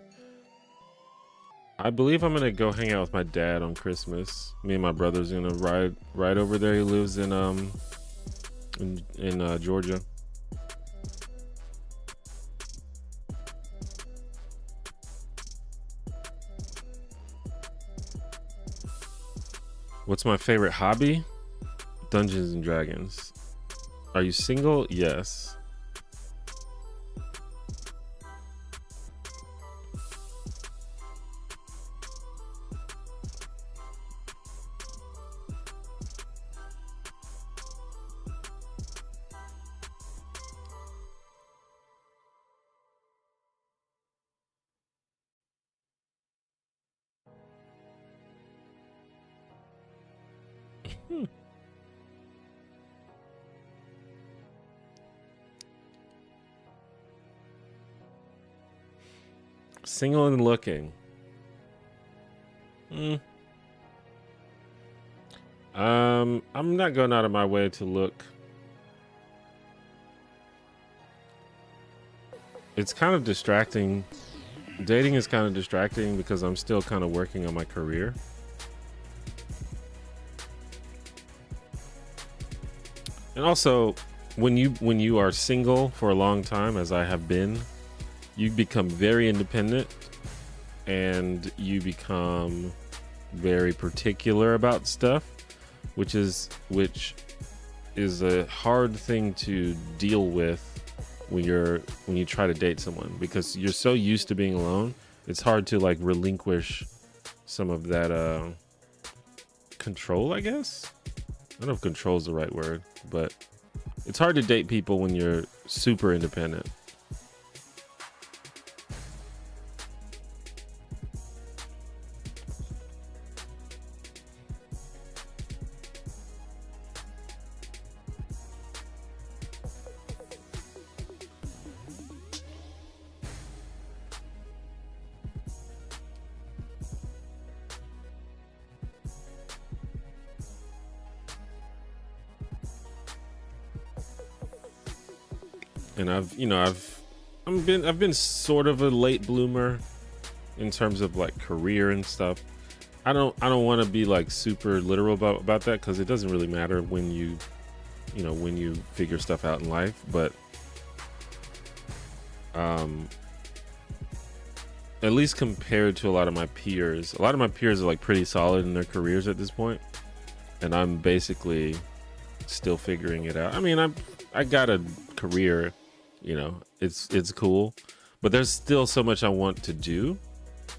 A: I believe I'm gonna go hang out with my dad on Christmas. Me and my brother's gonna ride over there. He lives in Georgia. What's my favorite hobby? Dungeons and Dragons. Are you single? Yes. Single and looking. I'm not going out of my way to look. It's kind of distracting. Dating is kind of distracting because I'm still kind of working on my career. And also, when you are single for a long time, as I have been, you become very independent and you become very particular about stuff, which is a hard thing to deal with when you try to date someone, because you're so used to being alone. It's hard to like relinquish some of that control, I guess. I don't know if control is the right word, but it's hard to date people when you're super independent. And I've been sort of a late bloomer in terms of like career and stuff. I don't want to be like super literal about that, because it doesn't really matter when you figure stuff out in life. But at least compared to a lot of my peers are like pretty solid in their careers at this point, and I'm basically still figuring it out. I mean, I got a career, it's cool, but there's still so much I want to do,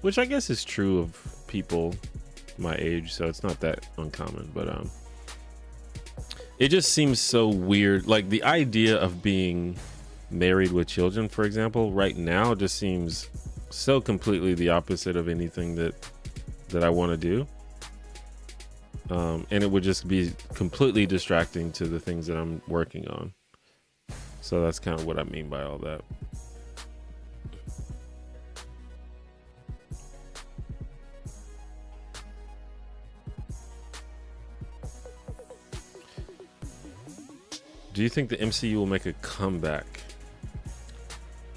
A: which I guess is true of people my age, so it's not that uncommon. But it just seems so weird, like the idea of being married with children, for example, right now just seems so completely the opposite of anything that I want to do. And it would just be completely distracting to the things that I'm working on. So that's kind of what I mean by all that. Do you think the MCU will make a comeback?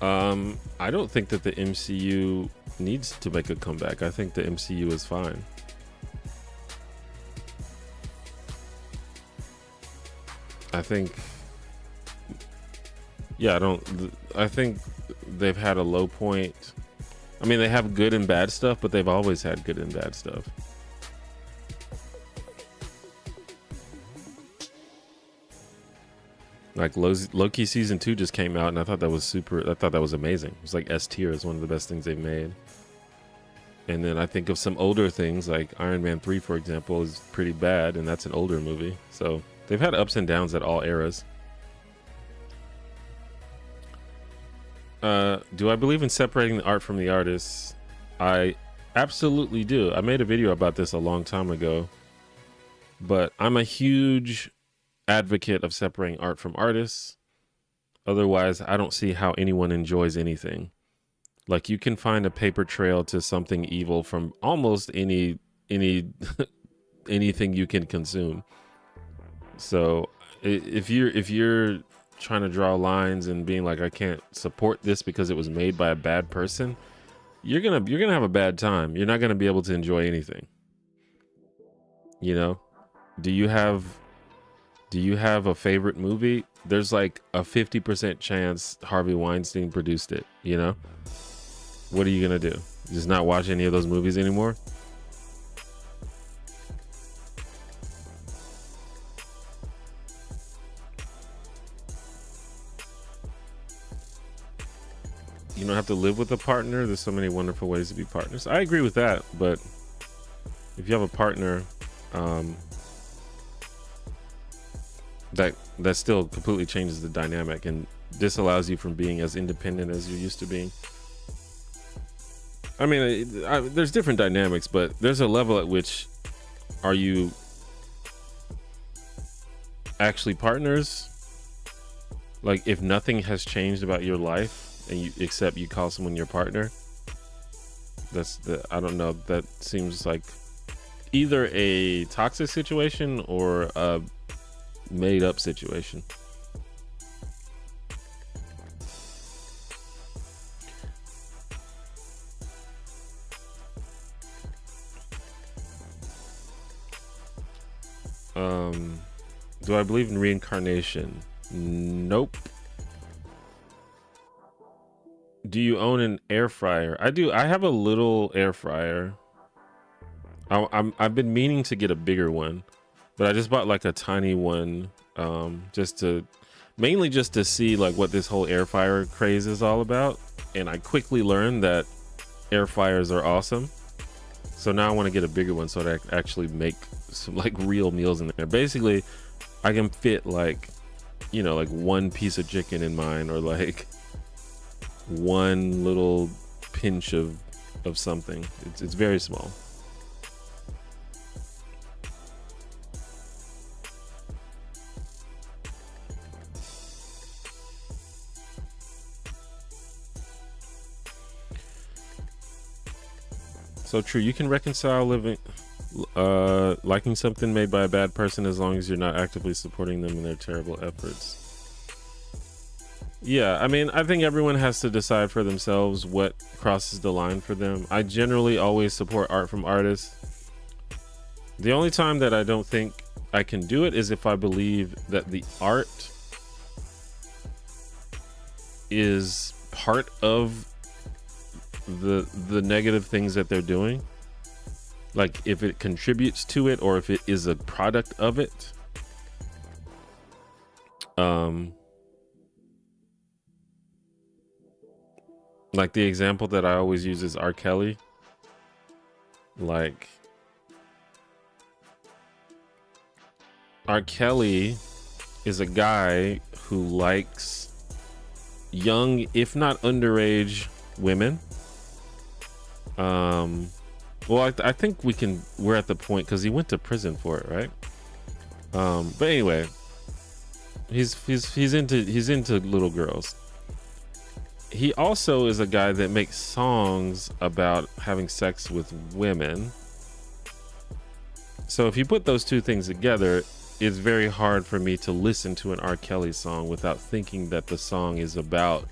A: I don't think that the MCU needs to make a comeback. I think the MCU is fine. I think they've had a low point. I mean, they have good and bad stuff, but they've always had good and bad stuff. Like Loki season 2 just came out, and I thought that was amazing. It was like S tier. It's one of the best things they've made. And then I think of some older things like Iron Man 3, for example, is pretty bad, and that's an older movie. So they've had ups and downs at all eras. Do I believe in separating the art from the artist? I absolutely do. I made a video about this a long time ago, but I'm a huge advocate of separating art from artists. Otherwise, I don't see how anyone enjoys anything. Like, you can find a paper trail to something evil from almost any anything you can consume. So if you're trying to draw lines and being like, I can't support this because it was made by a bad person, you're gonna have a bad time. You're not gonna be able to enjoy anything. You know? Do you have a favorite movie? There's like a 50% chance Harvey Weinstein produced it, you know? What are you gonna do? Just not watch any of those movies anymore? You don't have to live with a partner. There's so many wonderful ways to be partners. I agree with that, but if you have a partner, that still completely changes the dynamic and disallows you from being as independent as you're used to being. I mean, there's different dynamics, but there's a level at which are you actually partners? Like, if nothing has changed about your life and except you call someone your partner, I don't know, that seems like either a toxic situation or a made up situation. Do I believe in reincarnation? Nope. Do you own an air fryer? I do. I have a little air fryer. I've been meaning to get a bigger one, but I just bought like a tiny one, mainly just to see like what this whole air fryer craze is all about. And I quickly learned that air fryers are awesome. So now I want to get a bigger one so that I can actually make some like real meals in there. Basically, I can fit like, you know, like one piece of chicken in mine, or like one little pinch of something. It's very small. So true. You can reconcile liking something made by a bad person as long as you're not actively supporting them in their terrible efforts. Yeah, I mean, I think everyone has to decide for themselves what crosses the line for them. I generally always support art from artists. The only time that I don't think I can do it is if I believe that the art is part of the negative things that they're doing. Like if it contributes to it or if it is a product of it. Like the example that I always use is R. Kelly. Like R. Kelly is a guy who likes young, if not underage, women. Well, I think we're at the point because he went to prison for it, right? But anyway, he's into little girls. He also is a guy that makes songs about having sex with women. So if you put those two things together, it's very hard for me to listen to an R. Kelly song without thinking that the song is about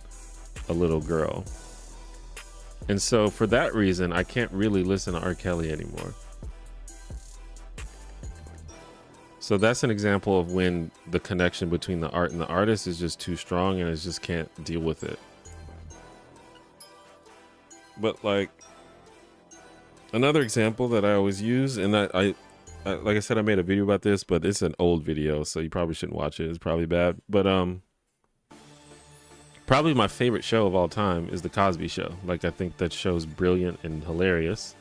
A: a little girl. And so for that reason, I can't really listen to R. Kelly anymore. So that's an example of when the connection between the art and the artist is just too strong and I just can't deal with it. But like another example that I always use, and I like I said, I made a video about this, but it's an old video, so you probably shouldn't watch it. It's probably bad. But probably my favorite show of all time is The Cosby Show. Like, I think that show's brilliant and hilarious.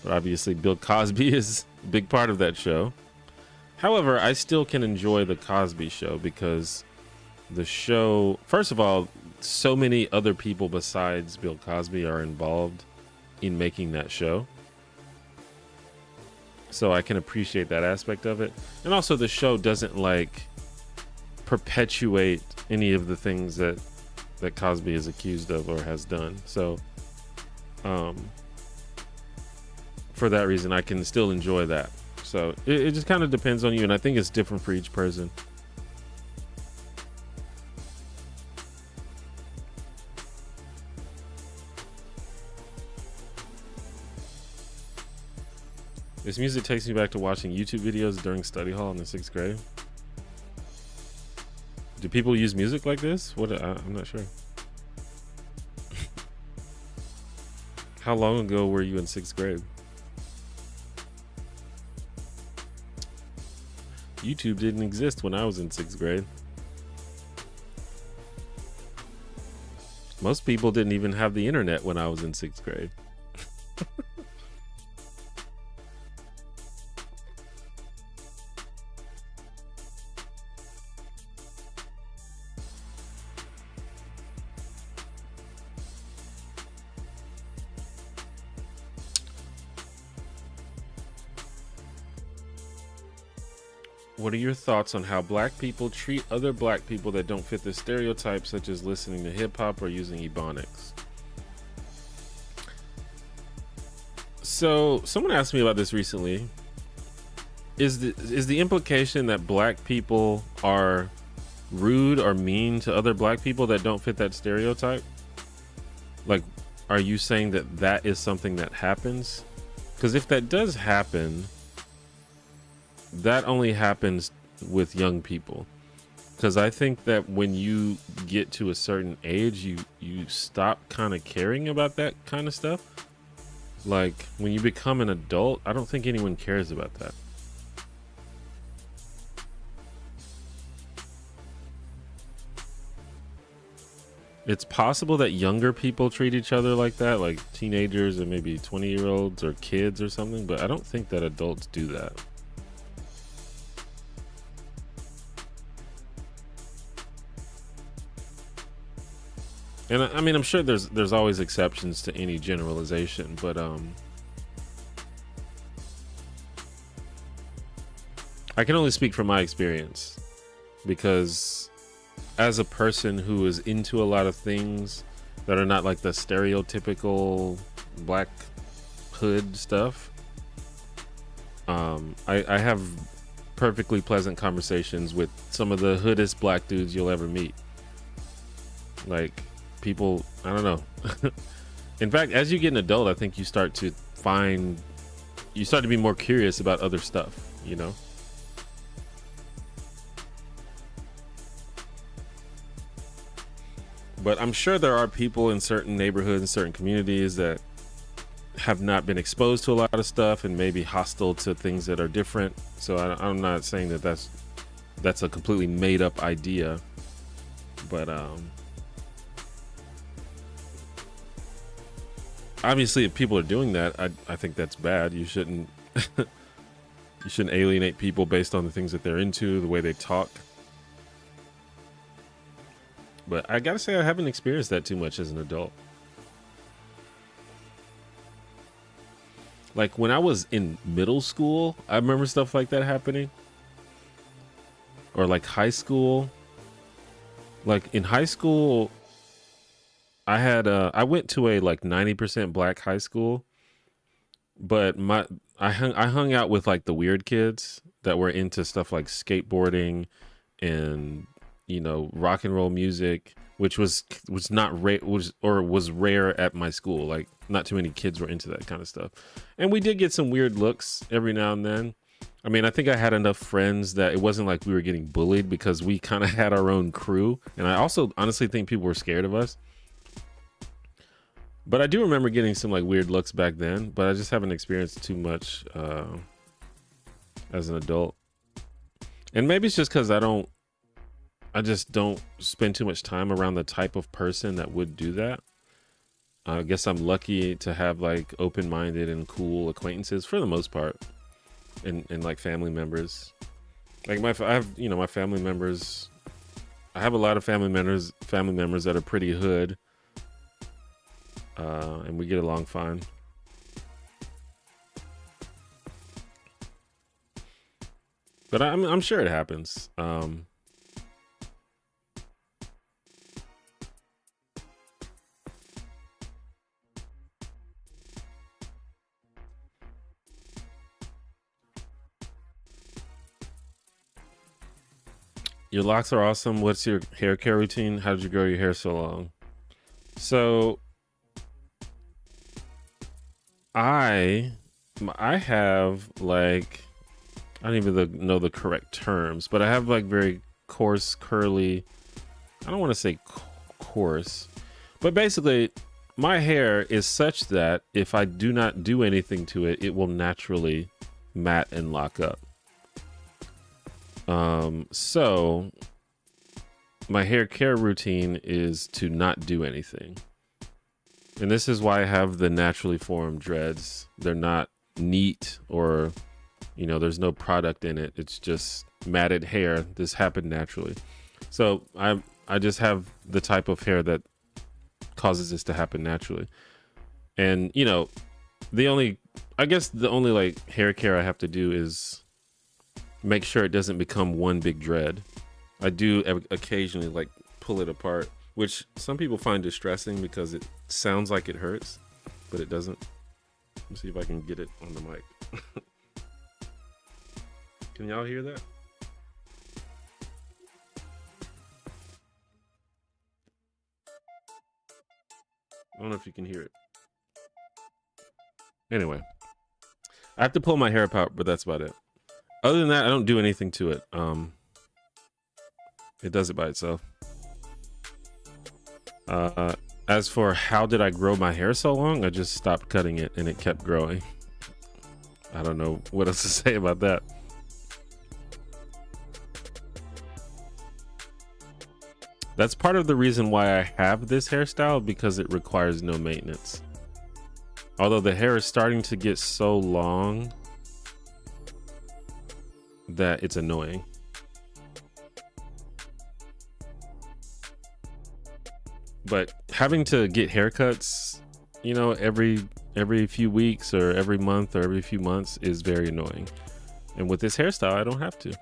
A: But obviously, Bill Cosby is a big part of that show. However, I still can enjoy The Cosby Show because the show, first of all, so many other people besides Bill Cosby are involved in making that show. So I can appreciate that aspect of it. And also the show doesn't like perpetuate any of the things that Cosby is accused of or has done. So for that reason, I can still enjoy that. So it just kind of depends on you. And I think it's different for each person. This music takes me back to watching YouTube videos during study hall in the 6th grade. Do people use music like this? What? I'm not sure. How long ago were you in 6th grade? YouTube didn't exist when I was in 6th grade. Most people didn't even have the internet when I was in 6th grade. What are your thoughts on how black people treat other black people that don't fit the stereotypes, such as listening to hip hop or using ebonics? So someone asked me about this recently. Is the implication that black people are rude or mean to other black people that don't fit that stereotype? Like, are you saying that that is something that happens? Because if that does happen, that only happens with young people. Because I think that when you get to a certain age, you stop kind of caring about that kind of stuff. Like, when you become an adult, I don't think anyone cares about that. It's possible that younger people treat each other like that, like teenagers or maybe 20-year-olds or kids or something, but I don't think that adults do that. And I mean, I'm sure there's always exceptions to any generalization, but I can only speak from my experience, because as a person who is into a lot of things that are not like the stereotypical black hood stuff, I have perfectly pleasant conversations with some of the hoodest black dudes you'll ever meet. Like, people, I don't know. In fact, as you get an adult, I think you start to be more curious about other stuff, you know? But I'm sure there are people in certain neighborhoods and certain communities that have not been exposed to a lot of stuff and maybe hostile to things that are different. So I'm not saying that that's a completely made up idea, but obviously if people are doing that, I think that's bad. You shouldn't you shouldn't alienate people based on the things that they're into, the way they talk. But I gotta say, I haven't experienced that too much as an adult. Like, when I was in middle school, I remember stuff like that happening. Or like high school. Like in high school, I went to a like 90% black high school, but I hung out with like the weird kids that were into stuff like skateboarding and, you know, rock and roll music, which was rare at my school. Like, not too many kids were into that kind of stuff. And we did get some weird looks every now and then. I mean, I think I had enough friends that it wasn't like we were getting bullied, because we kind of had our own crew. And I also honestly think people were scared of us. But I do remember getting some like weird looks back then, but I just haven't experienced too much as an adult. And maybe it's just because I just don't spend too much time around the type of person that would do that. I guess I'm lucky to have like open-minded and cool acquaintances for the most part, and like family members. Like I have, you know, my family members. I have a lot of family members that are pretty hood, and we get along fine. But I'm sure it happens. Your locks are awesome. What's your hair care routine? How did you grow your hair so long? So I I have like, I don't even know the correct terms, but I have like very coarse, curly, I don't want to say coarse, but basically my hair is such that if I do not do anything to it, it will naturally mat and lock up. So my hair care routine is to not do anything. And this is why I have the naturally formed dreads. They're not neat or, you know, there's no product in it. It's just matted hair. This happened naturally. So I just have the type of hair that causes this to happen naturally. And, you know, I guess the only like hair care I have to do is make sure it doesn't become one big dread. I do occasionally like pull it apart, which some people find distressing because it sounds like it hurts, but it doesn't. Let me see if I can get it on the mic. Can y'all hear that? I don't know if you can hear it. Anyway, I have to pull my hair apart, but that's about it. Other than that, I don't do anything to it. It does it by itself. As for how did I grow my hair so long, I just stopped cutting it and it kept growing. I don't know what else to say about that. That's part of the reason why I have this hairstyle, because it requires no maintenance. Although the hair is starting to get so long that it's annoying. But having to get haircuts, you know, every few weeks or every month or every few months is very annoying. And with this hairstyle, I don't have to.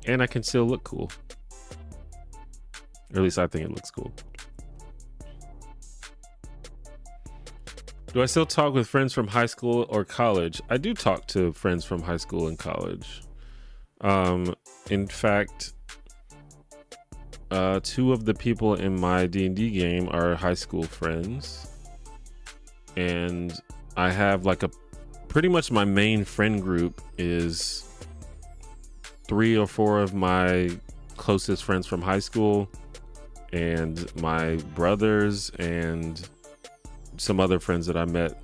A: And I can still look cool. Or at least I think it looks cool. Do I still talk with friends from high school or college? I do talk to friends from high school and college. In fact, two of the people in my D&D game are high school friends. And I have like pretty much my main friend group is 3 or 4 of my closest friends from high school and my brothers and some other friends that I met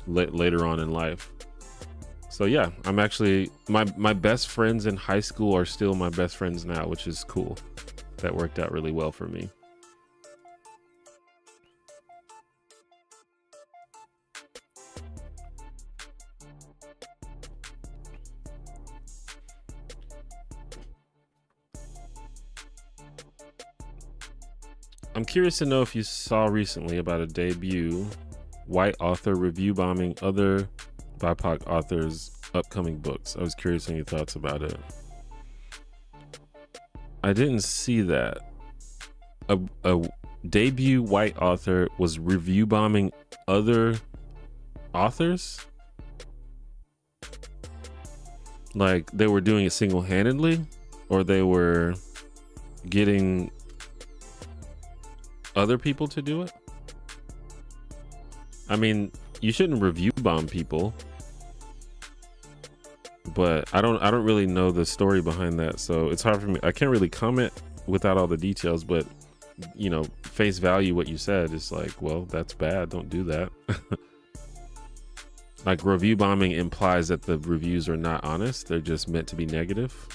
A: later on in life. So yeah, I'm actually, my best friends in high school are still my best friends now, which is cool. That worked out really well for me. I'm curious to know if you saw recently about a debut white author review bombing other BIPOC authors' upcoming books. I was curious on your thoughts about it. I didn't see that. A debut white author was review bombing other authors? Like they were doing it single-handedly, or they were getting other people to do it? I mean, you shouldn't review bomb people, but I don't really know the story behind that, so it's hard for me. I can't really comment without all the details, but you know, face value what you said is like, well, that's bad, don't do that. Like review bombing implies that the reviews are not honest, they're just meant to be negative.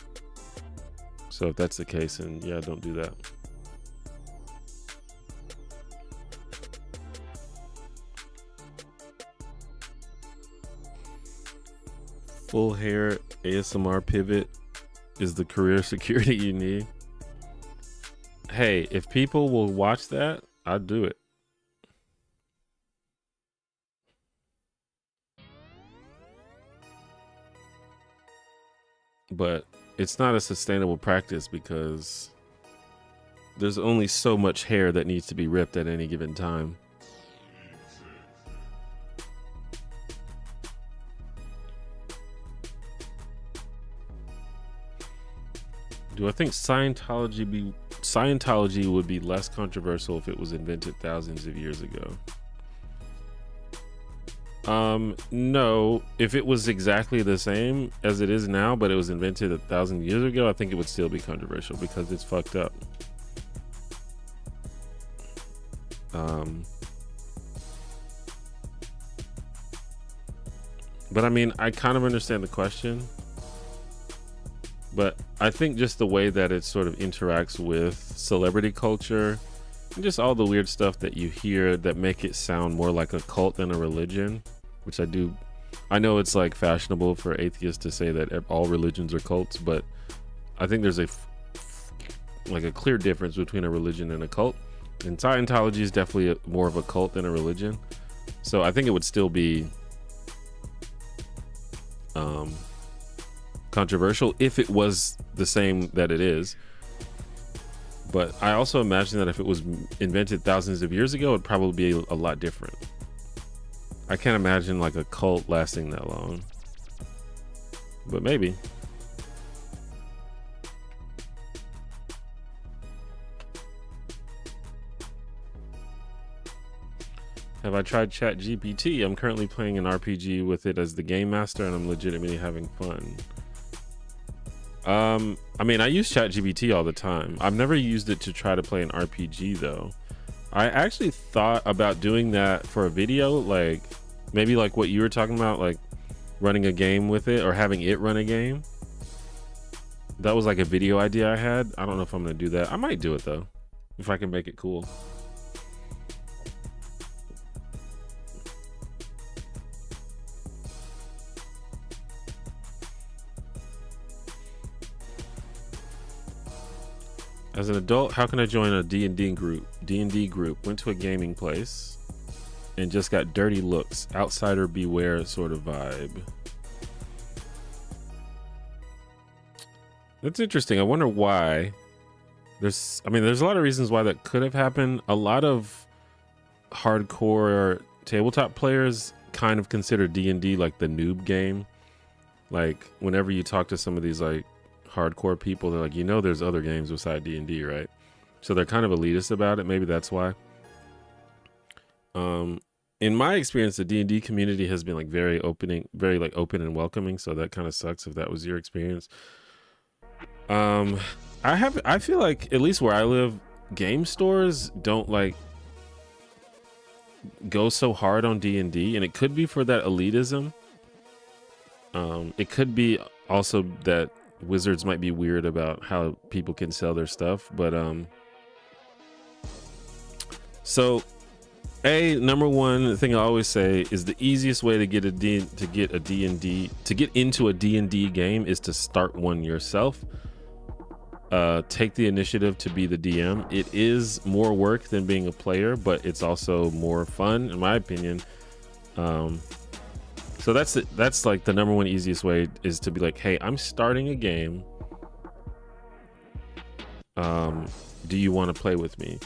A: So if that's the case, then yeah, don't do that. Full hair ASMR pivot is the career security you need. Hey, if people will watch that, I'd do it. But it's not a sustainable practice because there's only so much hair that needs to be ripped at any given time. Do I think Scientology would be less controversial if it was invented thousands of years ago? No, if it was exactly the same as it is now, but it was invented 1,000 years ago, I think it would still be controversial because it's fucked up. But I mean, I kind of understand the question, but I think just the way that it sort of interacts with celebrity culture and just all the weird stuff that you hear that make it sound more like a cult than a religion, which I know it's like fashionable for atheists to say that all religions are cults, but I think there's a clear difference between a religion and a cult, and Scientology is definitely more of a cult than a religion. So I think it would still be controversial if it was the same that it is. But I also imagine that if it was invented thousands of years ago, it'd probably be a lot different. I can't imagine like a cult lasting that long, but maybe. Have I tried Chat GPT? I'm currently playing an RPG with it as the game master, and I'm legitimately having fun. I mean, I use Chat GPT all the time. I've never used it to try to play an RPG though. I actually thought about doing that for a video, like maybe like what you were talking about, like running a game with it or having it run a game. That was like a video idea I had. I don't know if I'm gonna do that. I might do it though, if I can make it cool. As an adult, how can I join a D&D group? D&D group. Went to a gaming place and just got dirty looks. Outsider beware sort of vibe. That's interesting. I wonder why. There's a lot of reasons why that could have happened. A lot of hardcore tabletop players kind of consider D&D like the noob game. Like whenever you talk to some of these like hardcore people, they're like, there's other games beside D&D, right? So they're kind of elitist about it. Maybe that's why. In my experience, the D&D community has been like very open and welcoming. So that kind of sucks if that was your experience. I feel like at least where I live, game stores don't like go so hard on D&D, and it could be for that elitism. It could be also that Wizards might be weird about how people can sell their stuff, but so number one thing I always say is the easiest way to get into a D&D game is to start one yourself. Take the initiative to be the DM. It is more work than being a player, but it's also more fun, in my opinion. So that's like the number one easiest way, is to be like, hey, I'm starting a game. Do you want to play with me?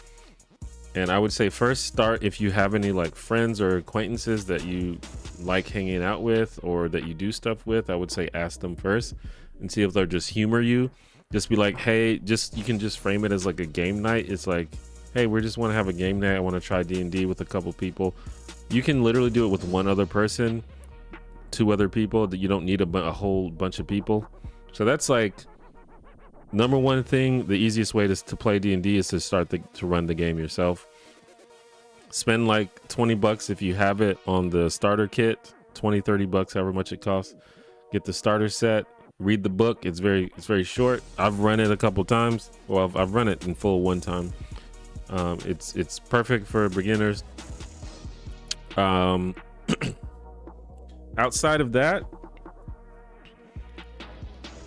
A: And I would say first start, if you have any like friends or acquaintances that you like hanging out with or that you do stuff with, I would say ask them first and see if they'll just humor you. Just be like, hey, you can just frame it as like a game night. It's like, hey, we just want to have a game night. I want to try D&D with a couple people. You can literally do it with one other person, 2 other people. That you don't need a whole bunch of people. So that's like number one thing. The easiest way to play D&D is to run the game yourself. Spend like $20 if you have it on the starter kit, $20-$30, however much it costs. Get the starter set, read the book. It's very short. I've run it a couple times. Well, I've run it in full one time. It's perfect for beginners. Outside of that,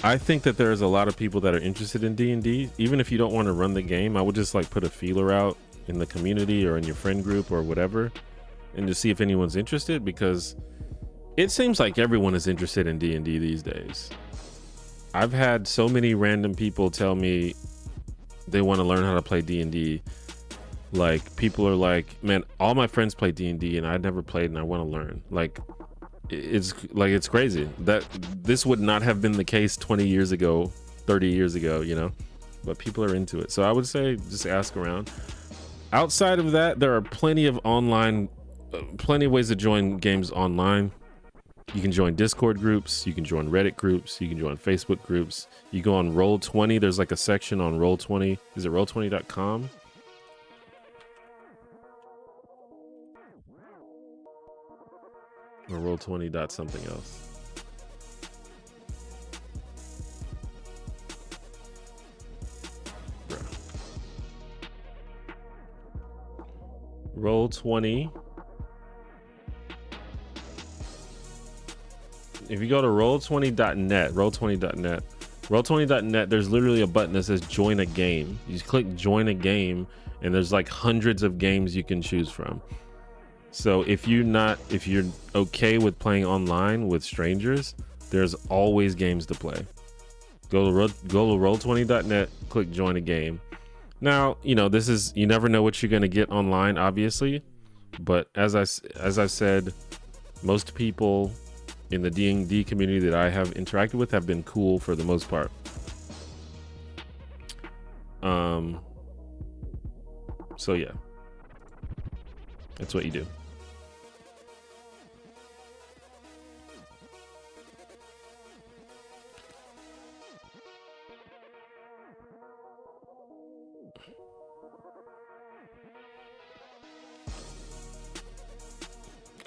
A: I think that there's a lot of people that are interested in D&D. Even if you don't want to run the game, I would just like put a feeler out in the community or in your friend group or whatever, and to see if anyone's interested, because it seems like everyone is interested in D&D these days. I've had so many random people tell me they want to learn how to play D&D. Like, people are like, man, all my friends play D&D and I've never played and I want to learn. Like, it's crazy that this would not have been the case 20 years ago, 30 years ago, but people are into it. So I would say just ask around. Outside of that, there are plenty of online plenty of ways to join games online. You can join Discord groups, you can join Reddit groups, you can join Facebook groups. You go on Roll20, there's like a section on Roll20. Is it roll20.com? Or Roll20 something else. Roll20. If you go to roll20.net, roll20.net, there's literally a button that says join a game. You just click join a game, and there's like hundreds of games you can choose from. So if you're okay with playing online with strangers, there's always games to play. Go to roll20.net, click join a game. Now, you never know what you're going to get online, obviously, but as I said, most people in the D&D community that I have interacted with have been cool for the most part. So yeah, that's what you do.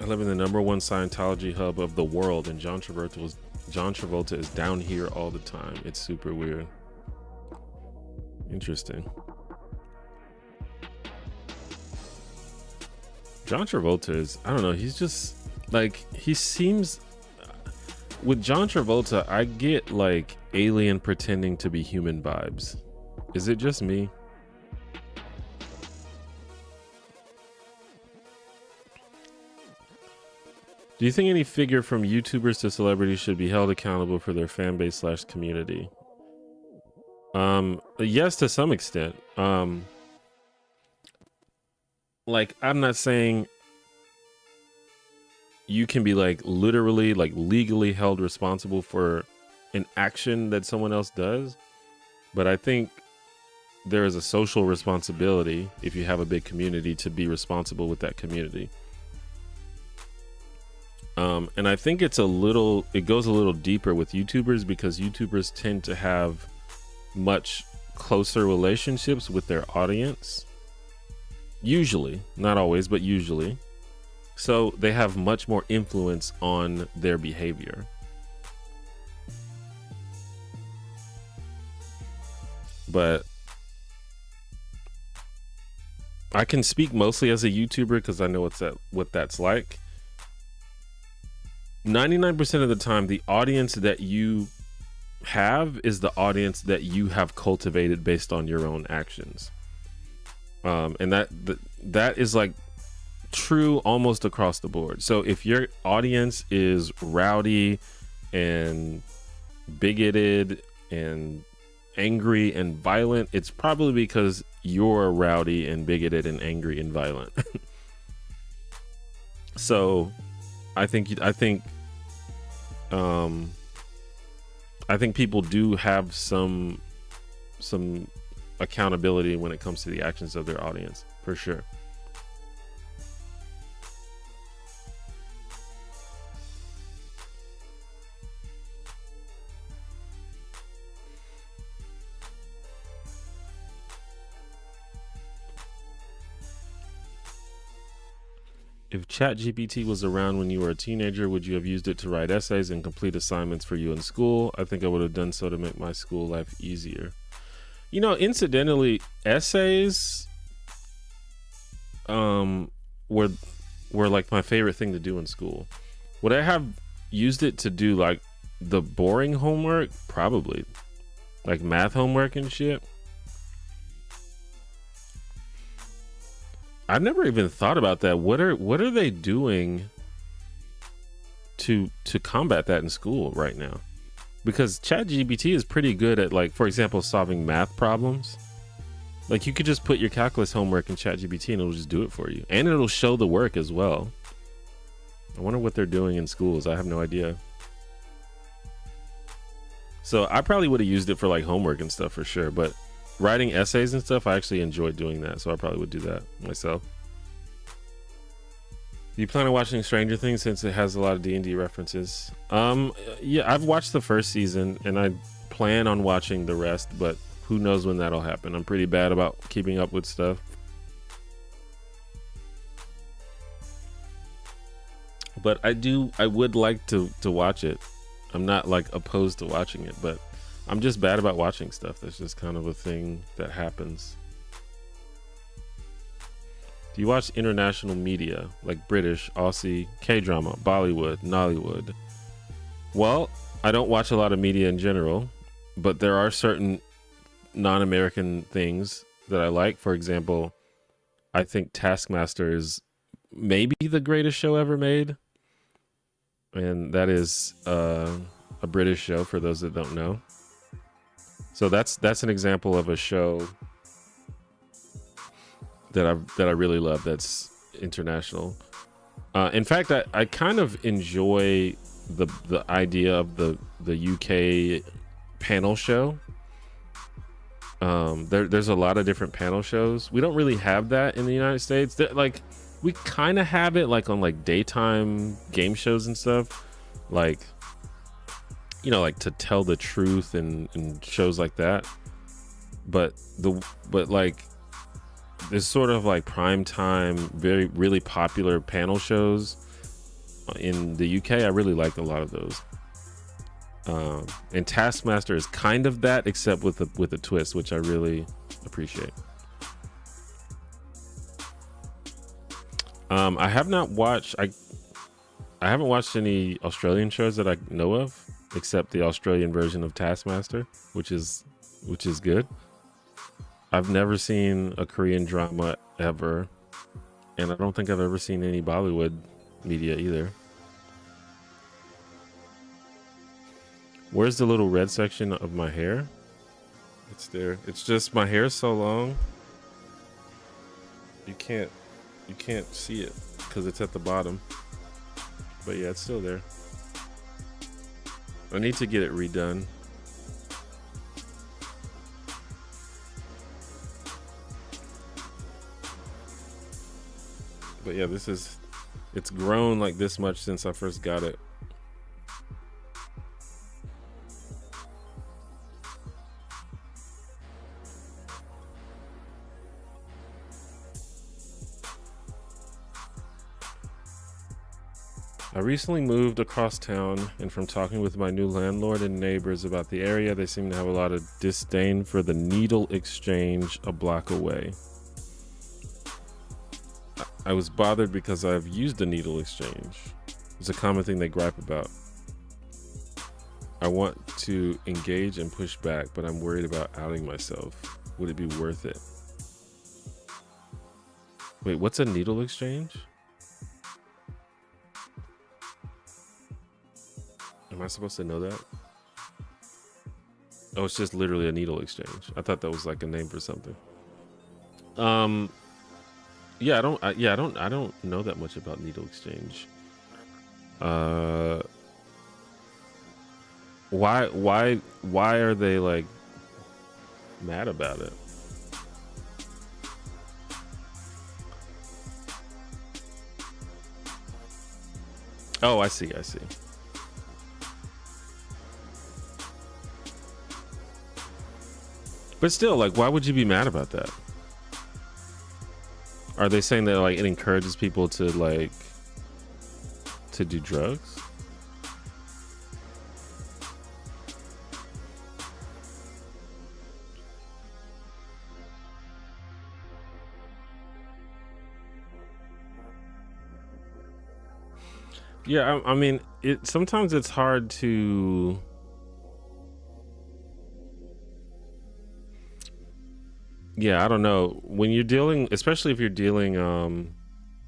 A: I live in the #1 Scientology hub of the world, and John Travolta is down here all the time. It's super weird. Interesting. John Travolta is, I don't know, he's just like, he seems, with John Travolta, I get like alien pretending to be human vibes. Is it just me? Do you think any figure from YouTubers to celebrities should be held accountable for their fan base / community? Yes, to some extent. Like, I'm not saying you can be like literally, like legally held responsible for an action that someone else does, but I think there is a social responsibility, if you have a big community, to be responsible with that community. And I think it goes a little deeper with YouTubers, because YouTubers tend to have much closer relationships with their audience. Usually, not always, but usually. So they have much more influence on their behavior. But I can speak mostly as a YouTuber because I know what that's like. 99% of the time, the audience that you have is the audience that you have cultivated based on your own actions. And that is like true almost across the board. So if your audience is rowdy and bigoted and angry and violent, it's probably because you're rowdy and bigoted and angry and violent. So I think people do have some accountability when it comes to the actions of their audience, for sure. If ChatGPT was around when you were a teenager, would you have used it to write essays and complete assignments for you in school? I think I would have done so to make my school life easier. You know, incidentally, essays were like my favorite thing to do in school. Would I have used it to do like the boring homework? Probably. Like math homework and shit. I've never even thought about that. What are they doing to combat that in school right now? Because ChatGPT is pretty good at, like, for example, solving math problems. Like, you could just put your calculus homework in ChatGPT and it'll just do it for you, and it'll show the work as well. I wonder what they're doing in schools. I have no idea. So I probably would have used it for like homework and stuff for sure, but writing essays and stuff, I actually enjoyed doing that, so I probably would do that myself. Do you plan on watching Stranger Things since it has a lot of D&D references? Yeah, I've watched the first season and I plan on watching the rest, but who knows when that'll happen. I'm pretty bad about keeping up with stuff. But I would like to watch it. I'm not like opposed to watching it, but I'm just bad about watching stuff. That's just kind of a thing that happens. Do you watch international media like British, Aussie, K-drama, Bollywood, Nollywood? Well, I don't watch a lot of media in general, but there are certain non-American things that I like. For example, I think Taskmaster is maybe the greatest show ever made. And that is a British show for those that don't know. So that's an example of a show that I really love that's international. In fact, I kind of enjoy the idea of the UK panel show. There's a lot of different panel shows. We don't really have that in the United States. Like we kind of have it like on like daytime game shows and stuff, like like To Tell the Truth and shows like that. But like there's sort of like prime time, really popular panel shows in the UK. I really like a lot of those. And Taskmaster is kind of that, except with a twist, which I really appreciate. I have not watched. I haven't watched any Australian shows that I know of, except the Australian version of Taskmaster, which is good. I've never seen a Korean drama ever, and I don't think I've ever seen any Bollywood media either. Where's the little red section of my hair? It's there. It's just my hair is so long. You can't see it because it's at the bottom. But yeah, it's still there. I need to get it redone. But yeah, it's grown like this much since I first got it. I recently moved across town, and from talking with my new landlord and neighbors about the area, they seem to have a lot of disdain for the needle exchange a block away. I was bothered because I've used the needle exchange. It's a common thing they gripe about. I want to engage and push back, but I'm worried about outing myself. Would it be worth it? Wait, what's a needle exchange? Am I supposed to know that? Oh, it's just literally a needle exchange. I thought that was like a name for something. Yeah, I don't know that much about needle exchange. Why are they like mad about it? Oh, I see. But still, like, why would you be mad about that? Are they saying that like it encourages people to do drugs? Yeah, I mean, sometimes it's hard to. Yeah, I don't know. When you're dealing, especially if you're dealing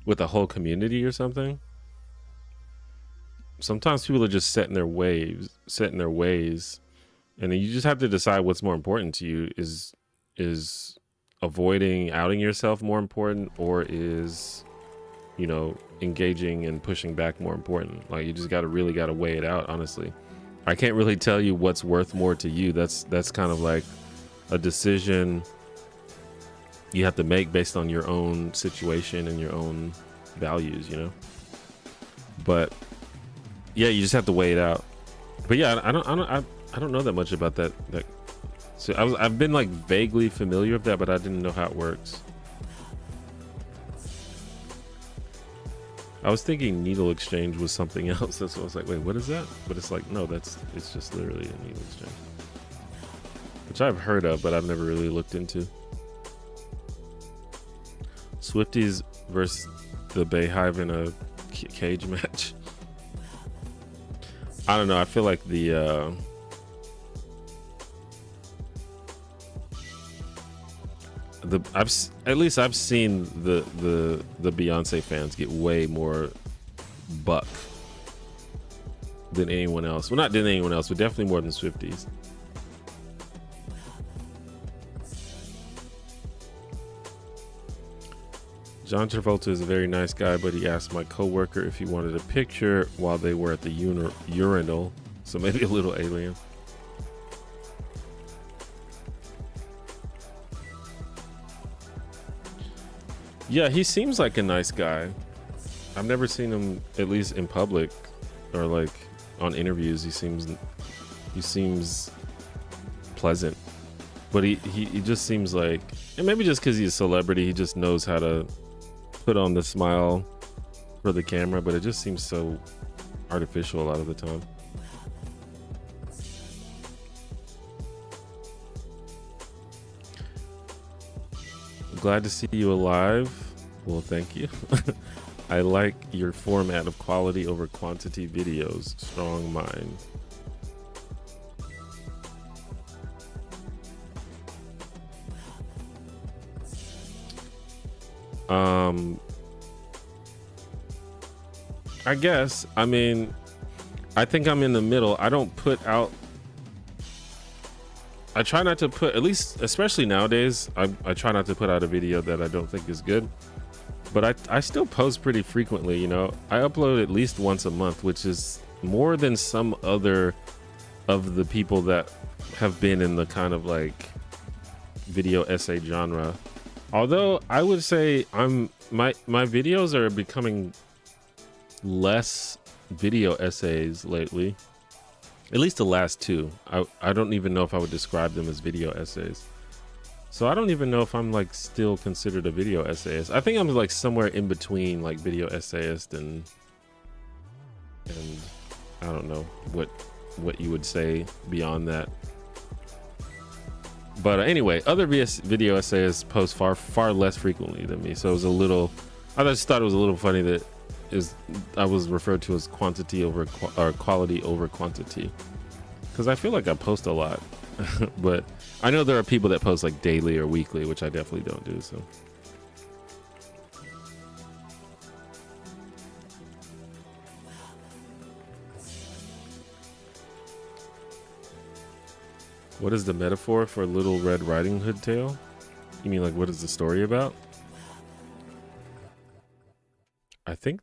A: with a whole community or something, sometimes people are just set in their ways, and then you just have to decide what's more important to you. Is avoiding outing yourself more important, or is engaging and pushing back more important? Like, you just really gotta weigh it out, honestly. I can't really tell you what's worth more to you. That's kind of like a decision you have to make based on your own situation and your own values, But yeah, you just have to weigh it out. But yeah, I don't know that much about that. So I've been like vaguely familiar with that, but I didn't know how it works. I was thinking needle exchange was something else. That's what I was like, wait, what is that? But it's like, no, it's just literally a needle exchange, which I've heard of, but I've never really looked into. Swifties versus the Bayhive in a cage match. I don't know. I feel like I've seen the Beyonce fans get way more buck than anyone else. Well, not than anyone else, but definitely more than Swifties. John Travolta is a very nice guy, but he asked my coworker if he wanted a picture while they were at the urinal, so maybe a little alien. Yeah, he seems like a nice guy. I've never seen him, at least in public or like on interviews. He seems pleasant, but he just seems like, and maybe just because he's a celebrity, he just knows how to put on the smile for the camera, but it just seems so artificial a lot of the time. Glad to see you alive. Well, thank you. I like your format of quality over quantity videos. Strong mind. I guess, I mean, I think I'm in the middle. I don't put out, I try not to put, at least, especially nowadays, I try not to put out a video that I don't think is good. But I still post pretty frequently, you know. I upload at least once a month, which is more than some other of the people that have been in the kind of like video essay genre. Although I would say my videos are becoming less video essays lately. At least the last two. I don't even know if I would describe them as video essays. So I don't even know if I'm like still considered a video essayist. I think I'm like somewhere in between like video essayist and I don't know what you would say beyond that. But anyway, other video essayists post far less frequently than me. So it was a little, I just thought it was a little funny that I was referred to as quantity over or quality over quantity, because I feel like I post a lot. But I know there are people that post like daily or weekly, which I definitely don't do. So what is the metaphor for Little Red Riding Hood tale? You mean like what is the story about? I think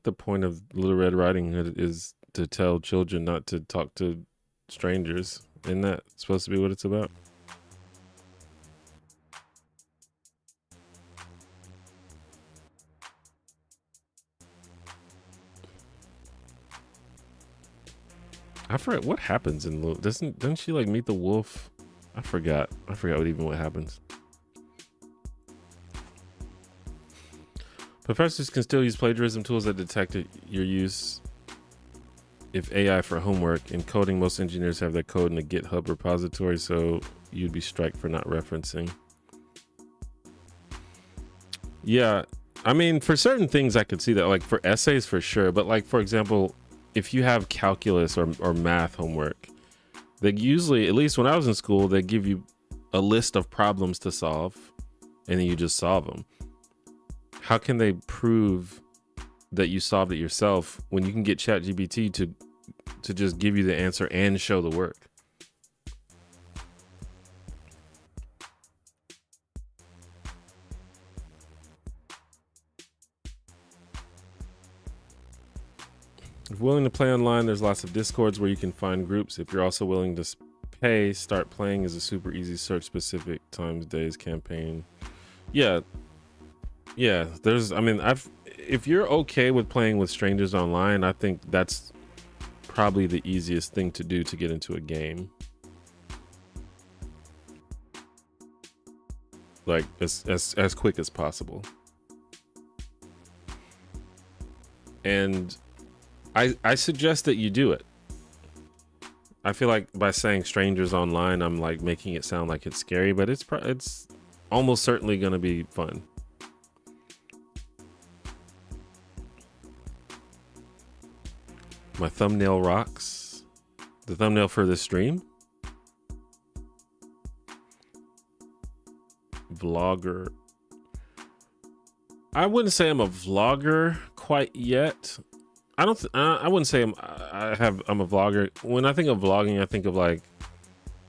A: the point of Little Red Riding Hood is to tell children not to talk to strangers. Isn't that supposed to be what it's about? I forget what happens in Little. Doesn't she like meet the wolf? I forgot what happens. Professors can still use plagiarism tools that detect your use if AI for homework. In coding, most engineers have their code in a GitHub repository, so you'd be striked for not referencing. Yeah, I mean, for certain things I could see that, like for essays for sure, but like for example, if you have calculus or math homework, they usually, at least when I was in school, they give you a list of problems to solve and then you just solve them. How can they prove that you solved it yourself when you can get ChatGPT to just give you the answer and show the work? If willing to play online, there's lots of discords where you can find groups. If you're also willing to pay, start playing is a super easy search specific times days campaign. Yeah, there's, I mean, if you're okay with playing with strangers online, I think that's probably the easiest thing to do to get into a game. Like as quick as possible. And I suggest that you do it. I feel like by saying strangers online, I'm like making it sound like it's scary, but it's almost certainly going to be fun. My thumbnail rocks. The thumbnail for this stream. Vlogger. I wouldn't say I'm a vlogger quite yet. I wouldn't say I'm a vlogger. When I think of vlogging, I think of like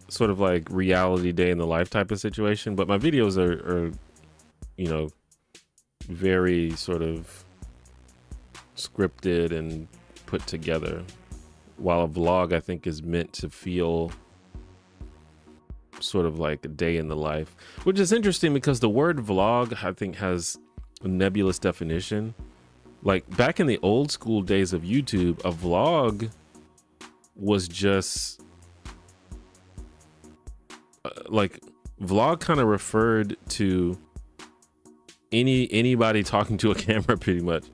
A: sort of like reality day in the life type of situation, but my videos are you know, very sort of scripted and put together, while a vlog I think is meant to feel sort of like a day in the life, which is interesting because the word vlog I think has a nebulous definition. Like back in the old school days of YouTube, a vlog was just like vlog kind of referred to anybody talking to a camera pretty much.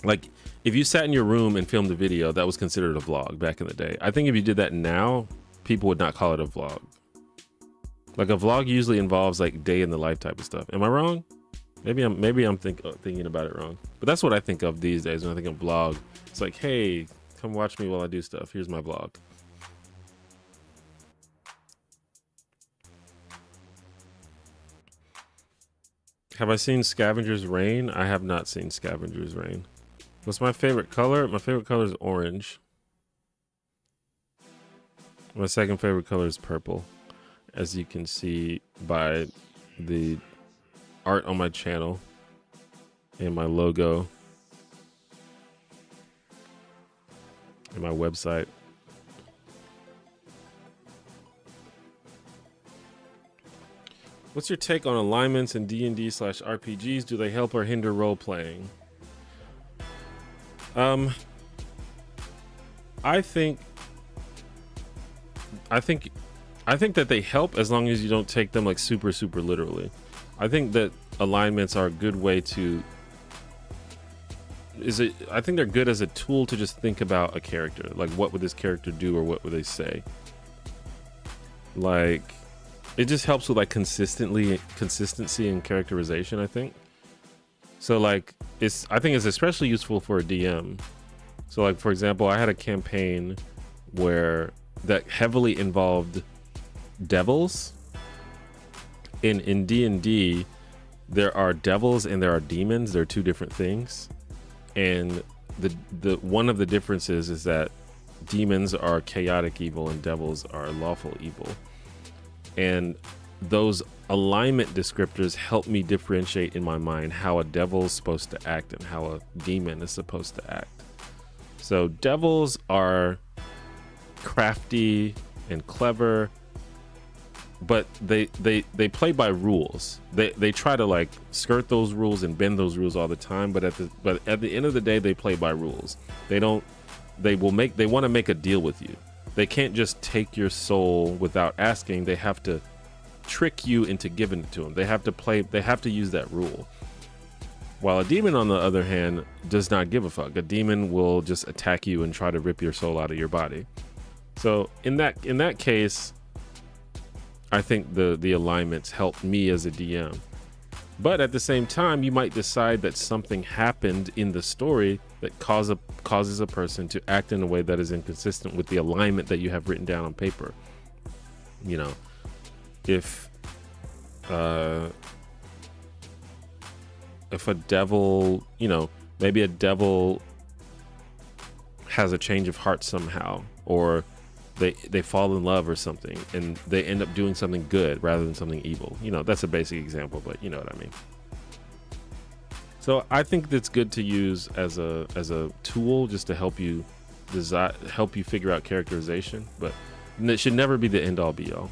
A: Like if you sat in your room and filmed a video, that was considered a vlog back in the day. I think if you did that now, people would not call it a vlog. Like a vlog usually involves like day in the life type of stuff. Am I wrong? Maybe I'm thinking about it wrong. But that's what I think of these days when I think of vlog. It's like, hey, come watch me while I do stuff. Here's my vlog. Have I seen Scavenger's Reign? I have not seen Scavenger's Reign. What's my favorite color? My favorite color is orange. My second favorite color is purple, as you can see by the art on my channel and my logo and my website. What's your take on alignments in D&D/RPGs? Do they help or hinder role playing? I think that they help as long as you don't take them like super literally. I think that alignments are a good way to I think they're good as a tool to just think about a character. Like, what would this character do or what would they say? Like, it just helps with like consistency and characterization, I think. So like I think it's especially useful for a DM. So like, for example, I had a campaign where that heavily involved devils. In D&D, there are devils and there are demons. They're two different things. And the one of the differences is that demons are chaotic evil and devils are lawful evil. And those alignment descriptors help me differentiate in my mind how a devil is supposed to act and how a demon is supposed to act. So devils are crafty and clever, but they play by rules. They try to like skirt those rules and bend those rules all the time, but at the end of the day, they play by rules. They want to make a deal with you. They can't just take your soul without asking. They have to trick you into giving it to them. They have to use that rule. While a demon, on the other hand, does not give a fuck. A demon will just attack you and try to rip your soul out of your body. So in that case, I think the alignments help me as a DM. But at the same time, you might decide that something happened in the story that causes a person to act in a way that is inconsistent with the alignment that you have written down on paper. You know, if a devil, you know, maybe a devil has a change of heart somehow, or they fall in love or something and they end up doing something good rather than something evil. You know, that's a basic example, but you know what I mean. So I think that's good to use as a tool just to help you figure out characterization, but it should never be the end all be all.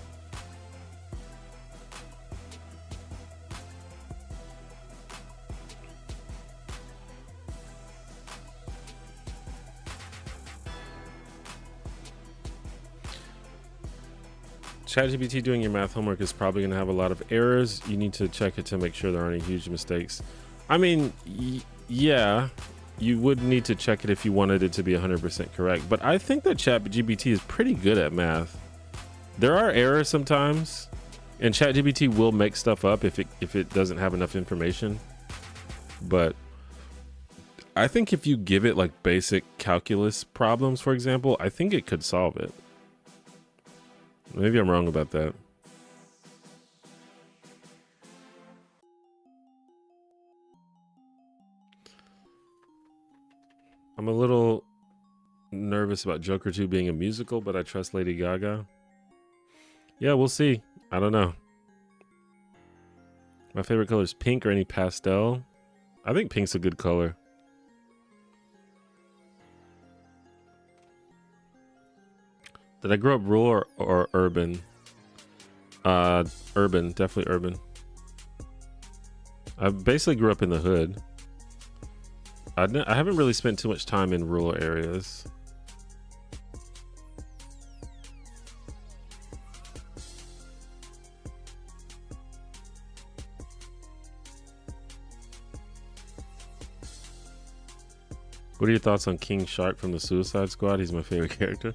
A: ChatGPT doing your math homework is probably going to have a lot of errors. You need to check it to make sure there aren't any huge mistakes. I mean, yeah, you would need to check it if you wanted it to be 100% correct. But I think that ChatGPT is pretty good at math. There are errors sometimes, and ChatGPT will make stuff up if it doesn't have enough information. But I think if you give it like basic calculus problems, for example, I think it could solve it. Maybe I'm wrong about that. I'm a little nervous about Joker 2 being a musical, but I trust Lady Gaga. Yeah, we'll see. I don't know. My favorite color is pink or any pastel. I think pink's a good color. Did I grow up rural or urban? Urban, definitely urban. I basically grew up in the hood. I haven't really spent too much time in rural areas. What are your thoughts on King Shark from the Suicide Squad? He's my favorite character.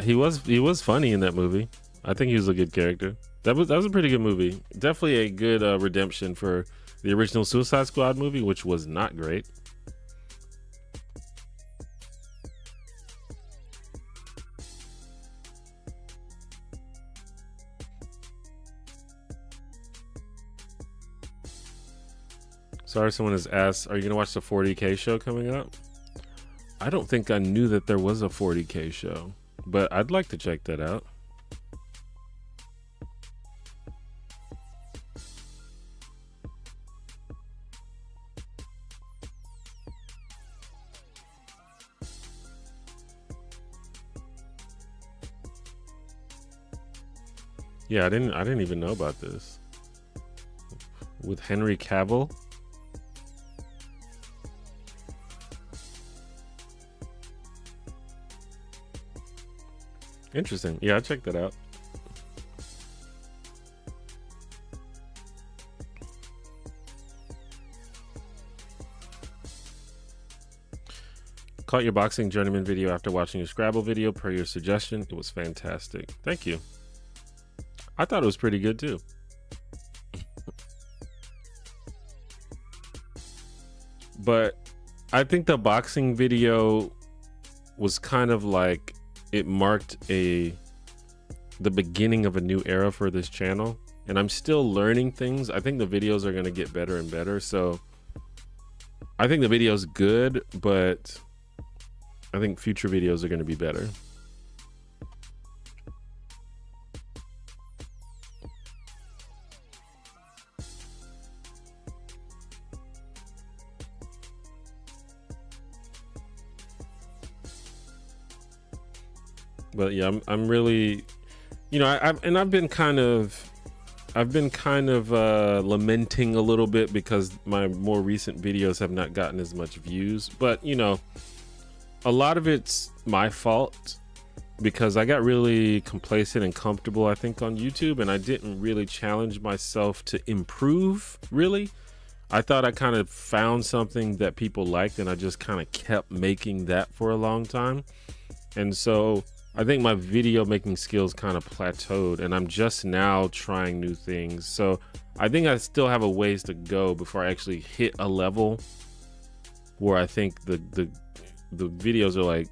A: He was funny in that movie. I think he was a good character. That was a pretty good movie. Definitely a good redemption for the original Suicide Squad movie, which was not great. Sorry, someone has asked, are you gonna watch the 40K show coming up? I don't think I knew that there was a 40K show, but I'd like to check that out. Yeah, I didn't even know about this. With Henry Cavill. Interesting. Yeah, I'll check that out. Caught your boxing journeyman video after watching your Scrabble video per your suggestion. It was fantastic. Thank you. I thought it was pretty good too. But I think the boxing video was kind of like, it marked the beginning of a new era for this channel, and I'm still learning things. I think the videos are going to get better and better, so I think the video's good, but I think future videos are going to be better. But yeah, I'm really, you know, I've been kind of lamenting a little bit because my more recent videos have not gotten as much views. But you know, a lot of it's my fault because I got really complacent and comfortable, I think, on YouTube, and I didn't really challenge myself to improve. Really, I thought I kind of found something that people liked, and I just kind of kept making that for a long time, and so I think my video making skills kind of plateaued, and I'm just now trying new things. So I think I still have a ways to go before I actually hit a level where I think the videos are like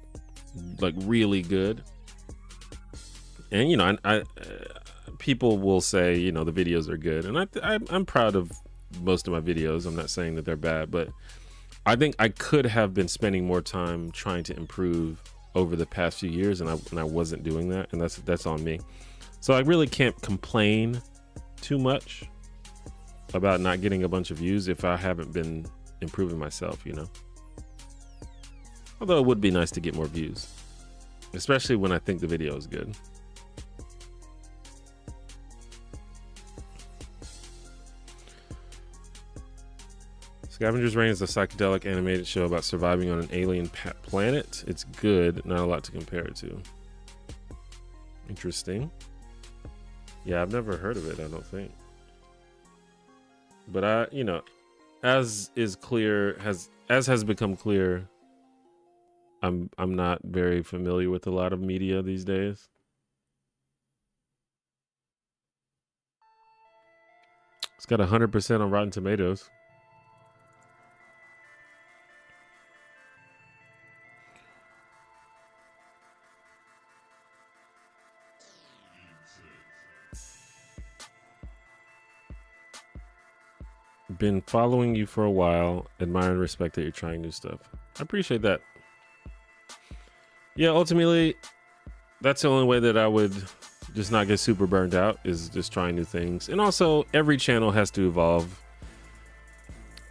A: really good. And you know, I people will say, you know, the videos are good, and I'm proud of most of my videos. I'm not saying that they're bad, but I think I could have been spending more time trying to improve over the past few years, and I wasn't doing that, and that's on me. So I really can't complain too much about not getting a bunch of views if I haven't been improving myself, you know. Although it would be nice to get more views, especially when I think the video is good. Scavenger's Reign is a psychedelic animated show about surviving on an alien planet. It's good, not a lot to compare it to. Interesting. Yeah, I've never heard of it, I don't think. But I, you know, as has become clear, I'm not very familiar with a lot of media these days. It's got 100% on Rotten Tomatoes. Been following you for a while. Admire and respect that you're trying new stuff. I appreciate that. Yeah, ultimately, that's the only way that I would just not get super burned out, is just trying new things. And also, every channel has to evolve.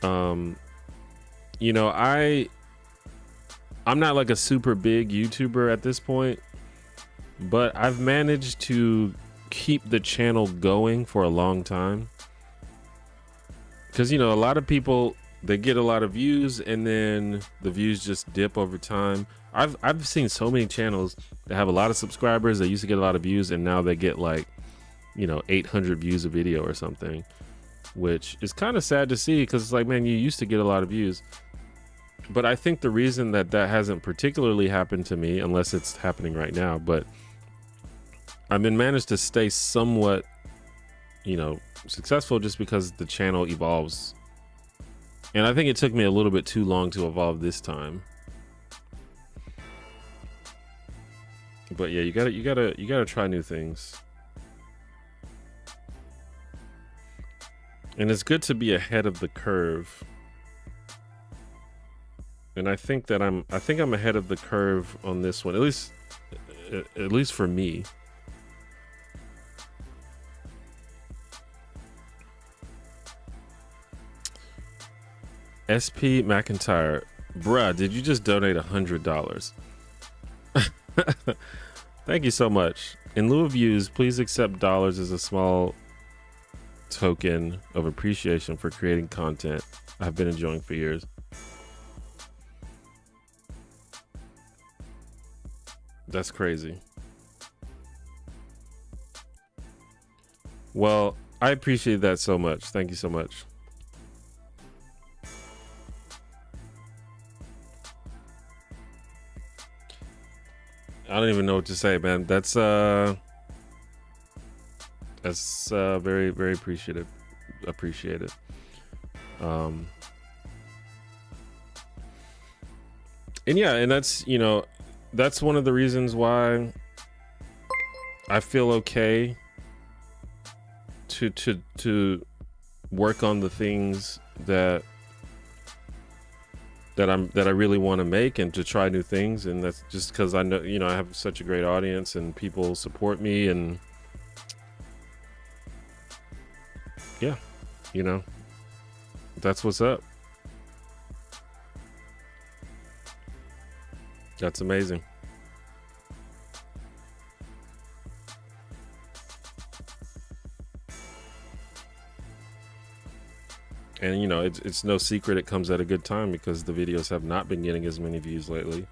A: You know, I'm not like a super big YouTuber at this point, but I've managed to keep the channel going for a long time. Because, you know, a lot of people, they get a lot of views and then the views just dip over time. I've seen so many channels that have a lot of subscribers. They used to get a lot of views and now they get like, you know, 800 views a video or something, which is kind of sad to see, because it's like, man, you used to get a lot of views. But I think the reason that hasn't particularly happened to me, unless it's happening right now, but I've been managed to stay somewhat, you know, successful just because the channel evolves. And I think it took me a little bit too long to evolve this time. But yeah, you gotta try new things. And it's good to be ahead of the curve. And I think that I'm ahead of the curve on this one, at least for me. SP McIntyre, bruh, did you just donate $100? Thank you so much. In lieu of views, please accept dollars as a small token of appreciation for creating content I've been enjoying for years. That's crazy. Well, I appreciate that so much. Thank you so much. I don't even know what to say, man. That's very, very appreciated. Appreciate it. And yeah, and that's, you know, that's one of the reasons why I feel okay to work on the things that I really want to make, and to try new things. And that's just because I know, you know, I have such a great audience and people support me, and yeah, you know, that's what's up. That's amazing. And, you know, it's no secret it comes at a good time, because the videos have not been getting as many views lately,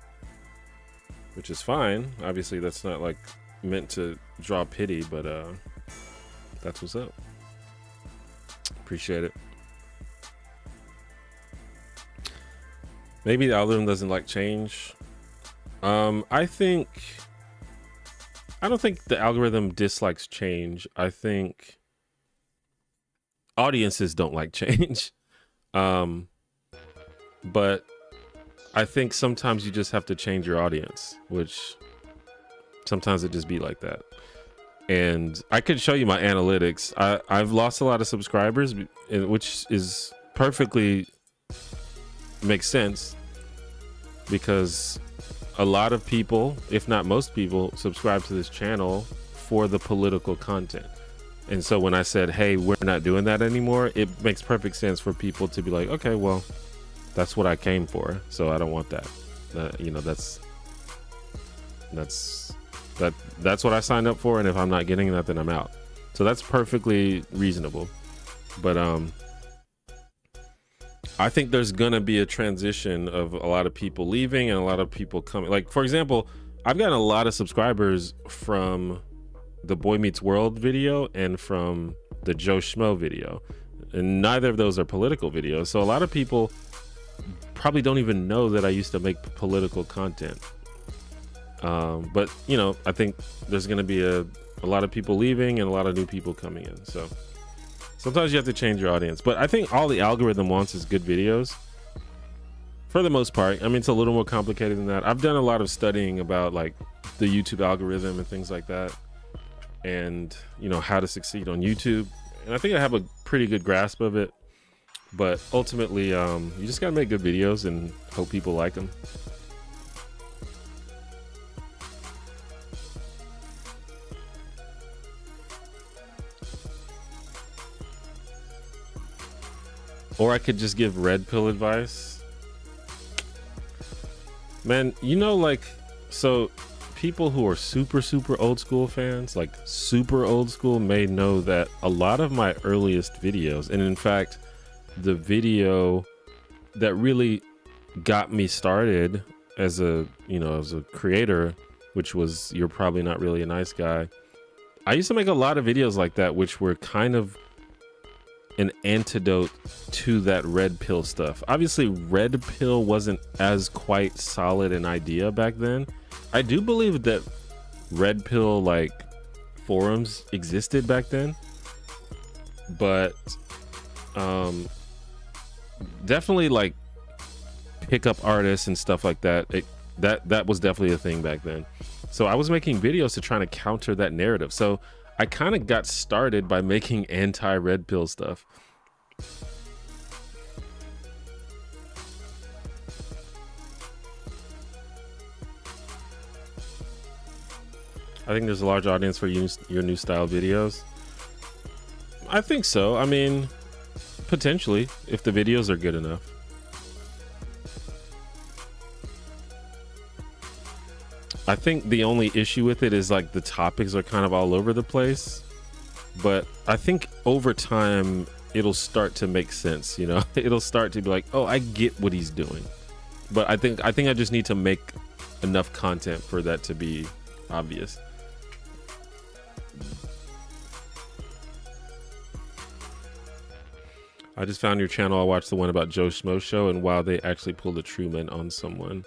A: which is fine. Obviously, that's not like meant to draw pity, but that's what's up. Appreciate it. Maybe the algorithm doesn't like change. I don't think the algorithm dislikes change. I think audiences don't like change. But I think sometimes you just have to change your audience, which sometimes it just be like that. And I could show you my analytics. I've lost a lot of subscribers, which is perfectly makes sense, because a lot of people, if not most people, subscribe to this channel for the political content. And so when I said, hey, we're not doing that anymore, it makes perfect sense for people to be like, okay, well, that's what I came for, so I don't want that. You know, that's what I signed up for, and if I'm not getting that, then I'm out. So that's perfectly reasonable. But I think there's gonna be a transition of a lot of people leaving and a lot of people coming. Like, for example, I've gotten a lot of subscribers from the Boy Meets World video and from the Joe Schmo video, and neither of those are political videos. So a lot of people probably don't even know that I used to make political content. But you know, I think there's going to be a lot of people leaving and a lot of new people coming in. So sometimes you have to change your audience. But I think all the algorithm wants is good videos. For the most part. I mean, it's a little more complicated than that. I've done a lot of studying about like the YouTube algorithm and things like that, and you know, how to succeed on YouTube. And I think I have a pretty good grasp of it. But ultimately, you just gotta make good videos and hope people like them. Or I could just give red pill advice. Man, you know, like, so people who are super old school fans, like super old school, may know that a lot of my earliest videos, and in fact, the video that really got me started as a, you know, as a creator, which was You're Probably Not Really a Nice Guy. I used to make a lot of videos like that, which were kind of an antidote to that red pill stuff. Obviously, red pill wasn't as quite solid an idea back then. I do believe that red pill like forums existed back then, but definitely like pickup artists and stuff like that. That was definitely a thing back then. So I was making videos to try to counter that narrative. So I kind of got started by making anti-red pill stuff. I think there's a large audience for your new style videos. I think so. I mean, potentially, if the videos are good enough. I think the only issue with it is like the topics are kind of all over the place, but I think over time it'll start to make sense, you know. It'll start to be like, oh, I get what he's doing. But I think I just need to make enough content for that to be obvious. I just found your channel. I watched the one about Joe Schmo show, and wow, they actually pulled a Truman on someone.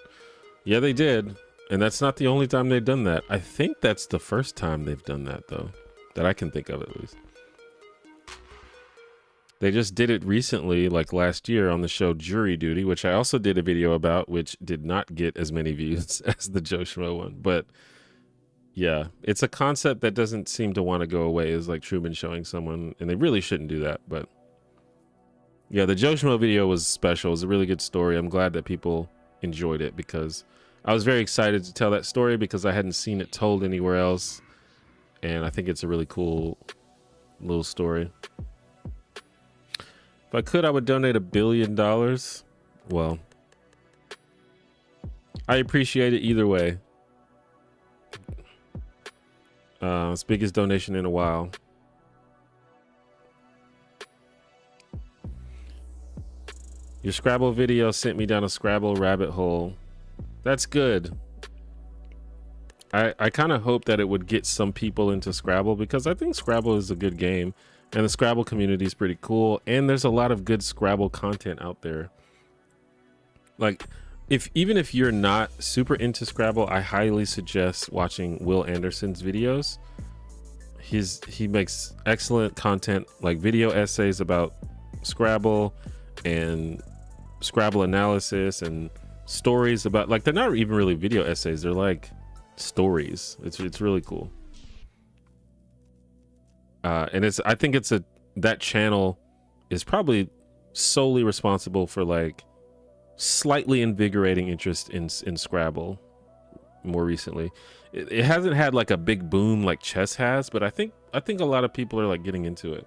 A: Yeah, they did. And that's not the only time they've done that. I think that's the first time they've done that, though, that I can think of at least. They just did it recently, like last year, on the show Jury Duty, which I also did a video about, which did not get as many views as the Joe Schmo one. But yeah, it's a concept that doesn't seem to want to go away, is like Truman showing someone, and they really shouldn't do that. But yeah, the Joe Schmo video was special. It was a really good story. I'm glad that people enjoyed it, because I was very excited to tell that story because I hadn't seen it told anywhere else. And I think it's a really cool little story. If I could, I would donate $1 billion. Well, I appreciate it either way. It's biggest donation in a while. Your Scrabble video sent me down a Scrabble rabbit hole. That's good. I kind of hope that it would get some people into Scrabble, because I think Scrabble is a good game, and the Scrabble community is pretty cool, and there's a lot of good Scrabble content out there. Like, even if you're not super into Scrabble, I highly suggest watching Will Anderson's videos. He makes excellent content, like video essays about Scrabble and Scrabble analysis, and stories about, like, they're not even really video essays, they're like stories. It's really cool. And I think that channel is probably solely responsible for like slightly invigorating interest in Scrabble more recently. It hasn't had like a big boom like chess has, but I think a lot of people are like getting into it.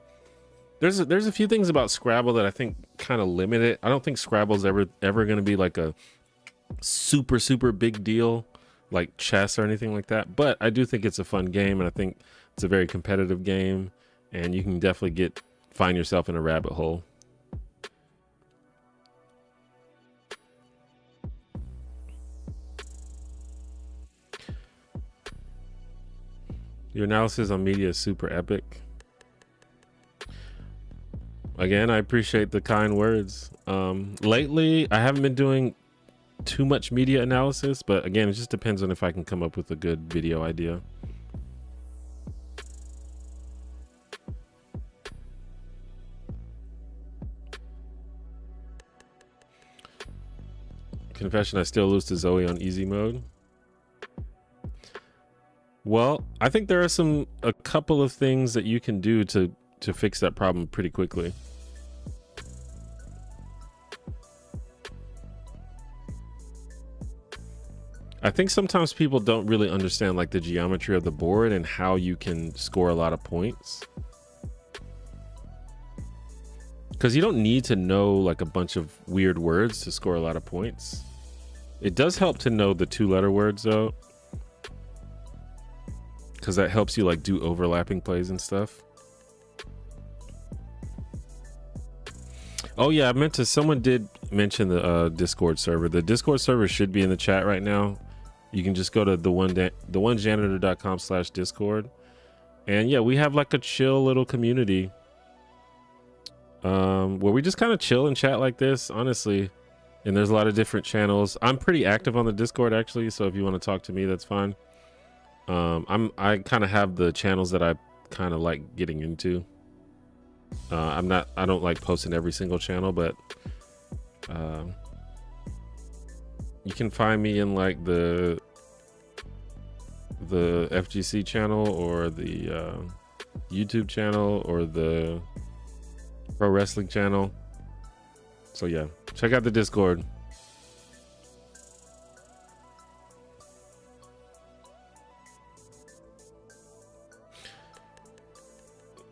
A: There's a few things about Scrabble that I think kind of limit it. I don't think Scrabble's ever going to be like a super big deal like chess or anything like that, but I do think it's a fun game, and I think it's a very competitive game, and you can definitely find yourself in a rabbit hole. Your analysis on media is super epic. Again, I appreciate the kind words. Lately, I haven't been doing too much media analysis, but again, it just depends on if I can come up with a good video idea. Confession, I still lose to Zoe on easy mode. Well, I think there are a couple of things that you can do to fix that problem pretty quickly. I think sometimes people don't really understand like the geometry of the board and how you can score a lot of points. Because you don't need to know like a bunch of weird words to score a lot of points. It does help to know the 2-letter words though, because that helps you like do overlapping plays and stuff. Oh yeah, someone did mention the Discord server. The Discord server should be in the chat right now. You can just go to theonejanitor.com/discord. And yeah, we have like a chill little community where we just kind of chill and chat like this, honestly. And there's a lot of different channels. I'm pretty active on the Discord actually, so if you want to talk to me, that's fine. I kind of have the channels that I kind of like getting into. I don't like posting every single channel, but you can find me in like the FGC channel or the YouTube channel or the pro wrestling channel. So yeah, check out the Discord.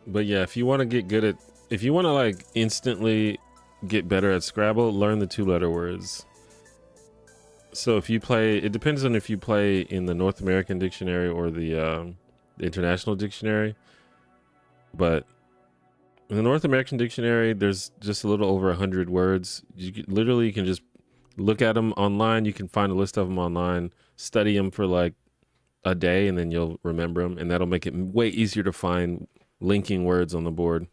A: But yeah, if you want to get good at, if you want to like instantly get better at Scrabble, learn the 2-letter words. So if you play, it depends on if you play in the North American dictionary or the international dictionary. But in the North American dictionary, there's just a little over 100 words. You can just look at them online. You can find a list of them online, study them for like a day, and then you'll remember them. And that'll make it way easier to find linking words on the board.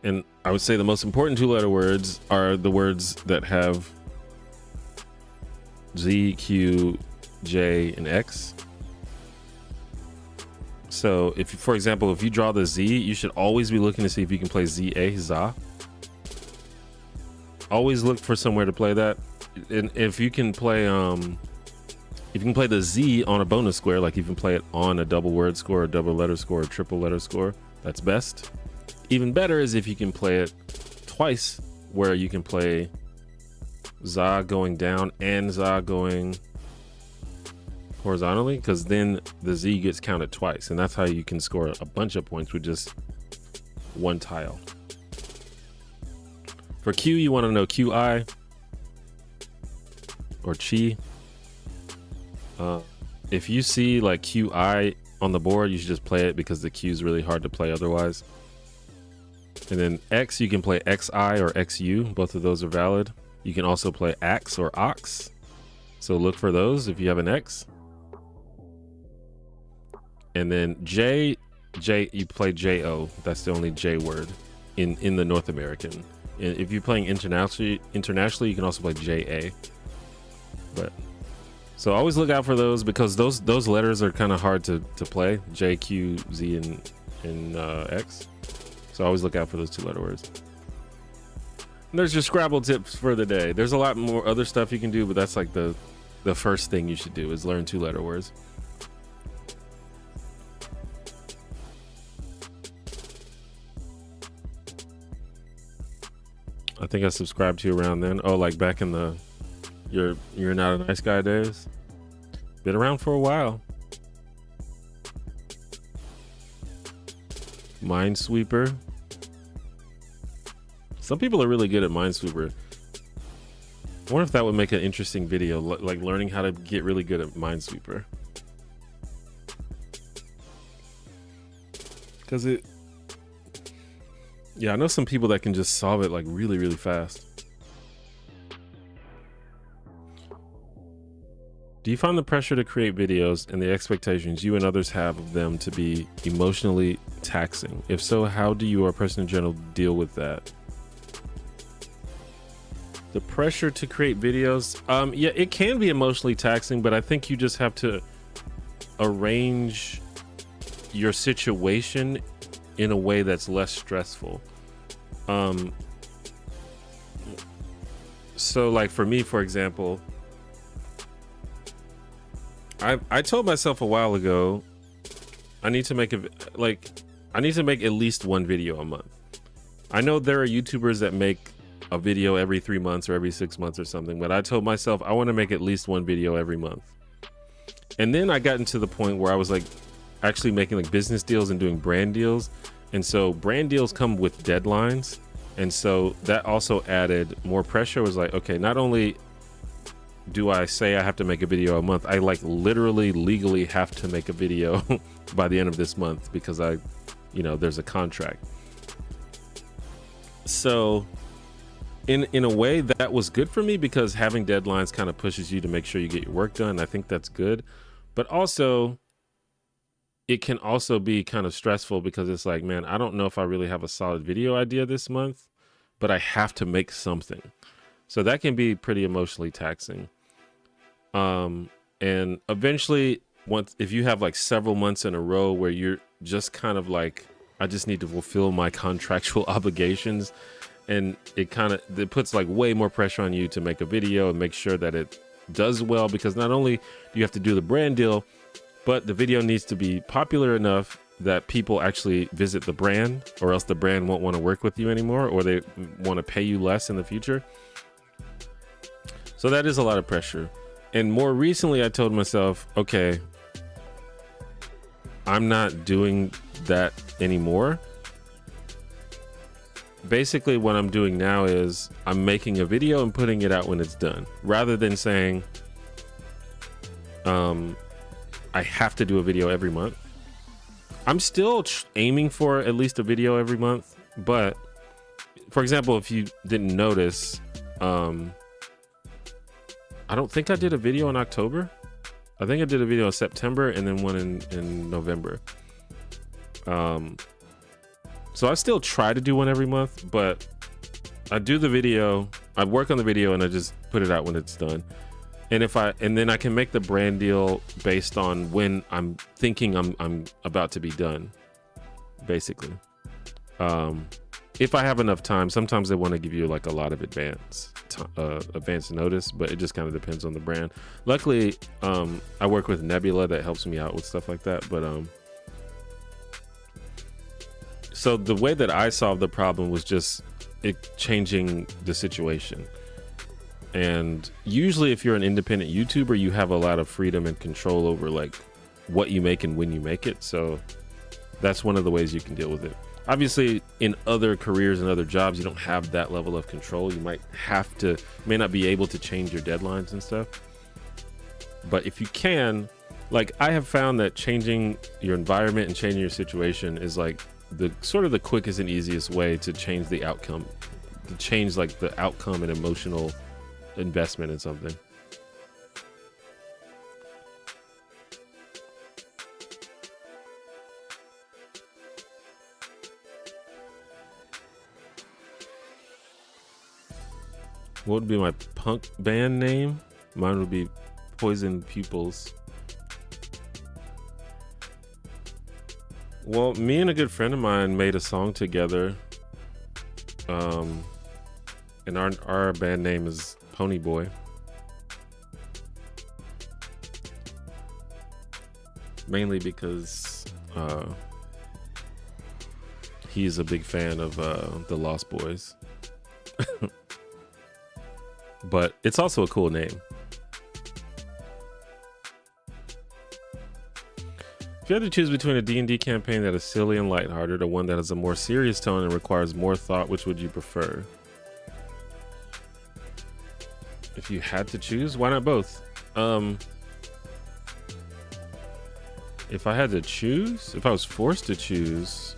A: And I would say the most important 2-letter words are the words that have Z, Q, J, and X. So if, for example, if you draw the Z, you should always be looking to see if you can play ZA, za. Always look for somewhere to play that. And if you can play the Z on a bonus square, like you can play it on a double word score, a double letter score, a triple letter score, that's best. Even better is if you can play it twice, where you can play za going down and za going horizontally, because then the Z gets counted twice, and that's how you can score a bunch of points with just one tile. For Q, you want to know QI or chi. If you see like QI on the board, you should just play it because the Q is really hard to play otherwise. And then X, you can play XI or XU. Both of those are valid. You can also play AX or OX. So look for those if you have an X. And then J, you play JO. That's the only J word in the North American. And if you're playing internationally, you can also play JA. But so always look out for those, because those letters are kind of hard to play. J, Q, Z, and X. So always look out for those 2-letter words. And there's your Scrabble tips for the day. There's a lot more other stuff you can do, but that's like the first thing you should do is learn 2-letter words. I think I subscribed to you around then. Oh, like back in the You're Not a Nice Guy days. Been around for a while. Minesweeper. Some people are really good at Minesweeper. I wonder if that would make an interesting video, like learning how to get really good at Minesweeper. Because yeah, I know some people that can just solve it like really, really fast. Do you find the pressure to create videos and the expectations you and others have of them to be emotionally taxing? If so, how do you or a person in general deal with that? The pressure to create videos, yeah, it can be emotionally taxing, but I think you just have to arrange your situation in a way that's less stressful. So like for me, for example, I told myself a while ago, I need to make at least one video a month. I know there are YouTubers that make a video every 3 months or every 6 months or something, but I told myself I want to make at least one video every month. And then I got into the point where I was like actually making like business deals and doing brand deals. And so brand deals come with deadlines. And so that also added more pressure. It was like, okay, not only do I say I have to make a video a month, I like literally legally have to make a video by the end of this month because there's a contract. So in a way that was good for me because having deadlines kind of pushes you to make sure you get your work done. I think that's good, but also it can also be kind of stressful because it's like, man, I don't know if I really have a solid video idea this month, but I have to make something. So that can be pretty emotionally taxing. And eventually if you have like several months in a row where you're just kind of like, I just need to fulfill my contractual obligations, and it puts like way more pressure on you to make a video and make sure that it does well, because not only do you have to do the brand deal, but the video needs to be popular enough that people actually visit the brand, or else the brand won't want to work with you anymore, or they want to pay you less in the future. So that is a lot of pressure. And more recently, I told myself, okay, I'm not doing that anymore. Basically, what I'm doing now is I'm making a video and putting it out when it's done, rather than saying, I have to do a video every month. I'm still aiming for at least a video every month. But for example, if you didn't notice, I don't think I did a video in October. I think I did a video in September and then one in November. So I still try to do one every month, but I do the video, I work on the video, and I just put it out when it's done. And then I can make the brand deal based on when I'm thinking I'm about to be done, basically. If I have enough time, sometimes they want to give you like a lot of advance notice, but it just kind of depends on the brand. Luckily, I work with Nebula that helps me out with stuff like that. But so the way that I solved the problem was just changing the situation. And usually if you're an independent YouTuber, you have a lot of freedom and control over like what you make and when you make it. So that's one of the ways you can deal with it. Obviously, in other careers and other jobs, you don't have that level of control. You may not be able to change your deadlines and stuff. But if you can, like, I have found that changing your environment and changing your situation is like the quickest and easiest way to change the outcome, to change like the outcome and emotional investment in something. What would be my punk band name? Mine would be Poison Pupils. Well, me and a good friend of mine made a song together. And our band name is Pony Boy. Mainly because he's a big fan of the Lost Boys. But it's also a cool name. If you had to choose between a D&D campaign that is silly and lighthearted or one that has a more serious tone and requires more thought, which would you prefer? If you had to choose, why not both? If I had to choose, if I was forced to choose,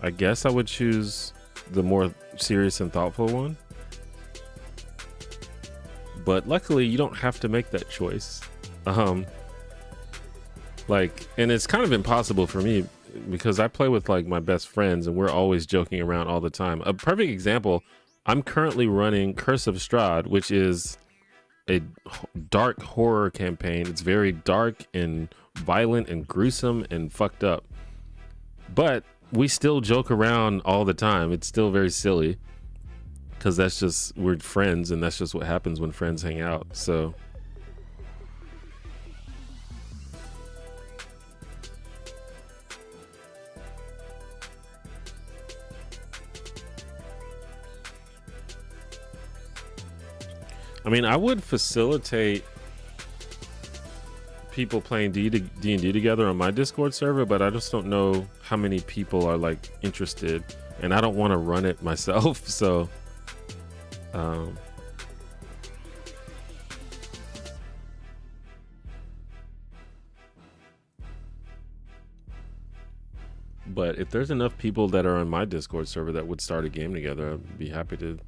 A: I guess I would choose the more serious and thoughtful one. But luckily, you don't have to make that choice. Like, and it's kind of impossible for me because I play with like my best friends and we're always joking around all the time. A perfect example, I'm currently running Curse of Strahd, which is a dark horror campaign. It's very dark and violent and gruesome and fucked up. But we still joke around all the time. It's still very silly because that's just, we're friends and that's just what happens when friends hang out. So I mean, I would facilitate people playing D&D together on my Discord server, but I just don't know how many people are like interested, and I don't want to run it myself. So, but if there's enough people that are on my Discord server that would start a game together, I'd be happy to.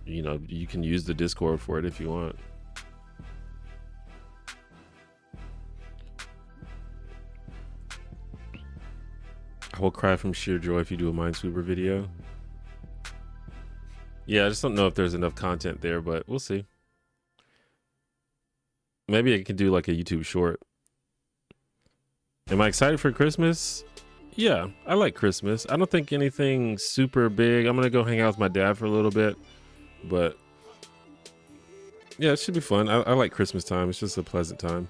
A: You know, you can use the Discord for it if you want. I will cry from sheer joy if you do a Minesweeper video. Yeah, I just don't know if there's enough content there, but we'll see. Maybe I can do like a YouTube short. Am I excited for Christmas? Yeah, I like Christmas. I don't think anything super big. I'm gonna go hang out with my dad for a little bit. But yeah, it should be fun. I like Christmas time. It's just a pleasant time.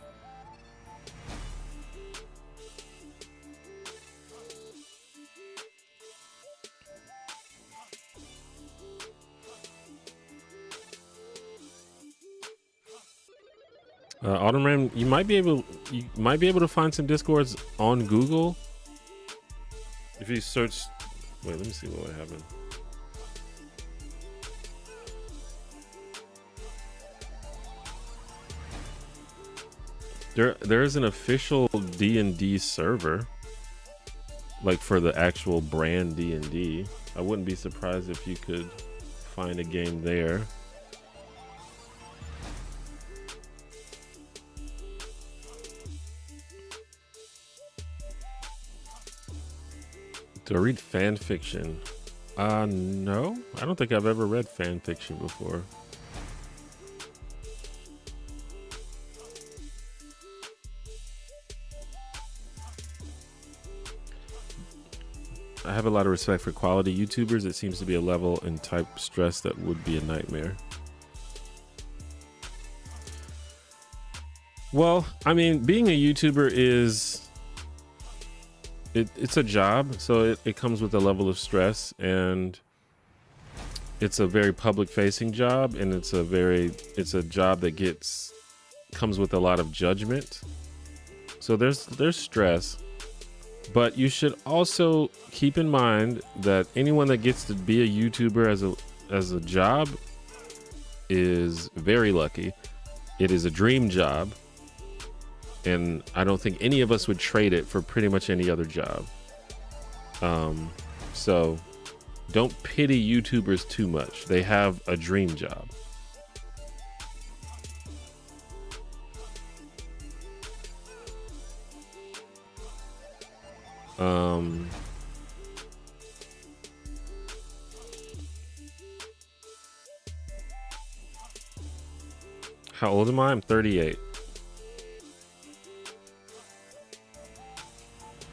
A: Autumn Rain, you might be able to find some Discords on Google if you search. Wait, let me see what happened. There is an official D&D server, like for the actual brand D&D. I wouldn't be surprised if you could find a game there. Do I read fan fiction? No, I don't think I've ever read fan fiction before. I have a lot of respect for quality YouTubers. It seems to be a level and type stress that would be a nightmare. Well, I mean, being a YouTuber is, it's a job, so it comes with a level of stress, and it's a very public facing job, and it's a job that comes with a lot of judgment. So there's stress. But you should also keep in mind that anyone that gets to be a YouTuber as a job is very lucky. It is a dream job, and I don't think any of us would trade it for pretty much any other job. So don't pity YouTubers too much. They have a dream job. How old am I? I'm 38.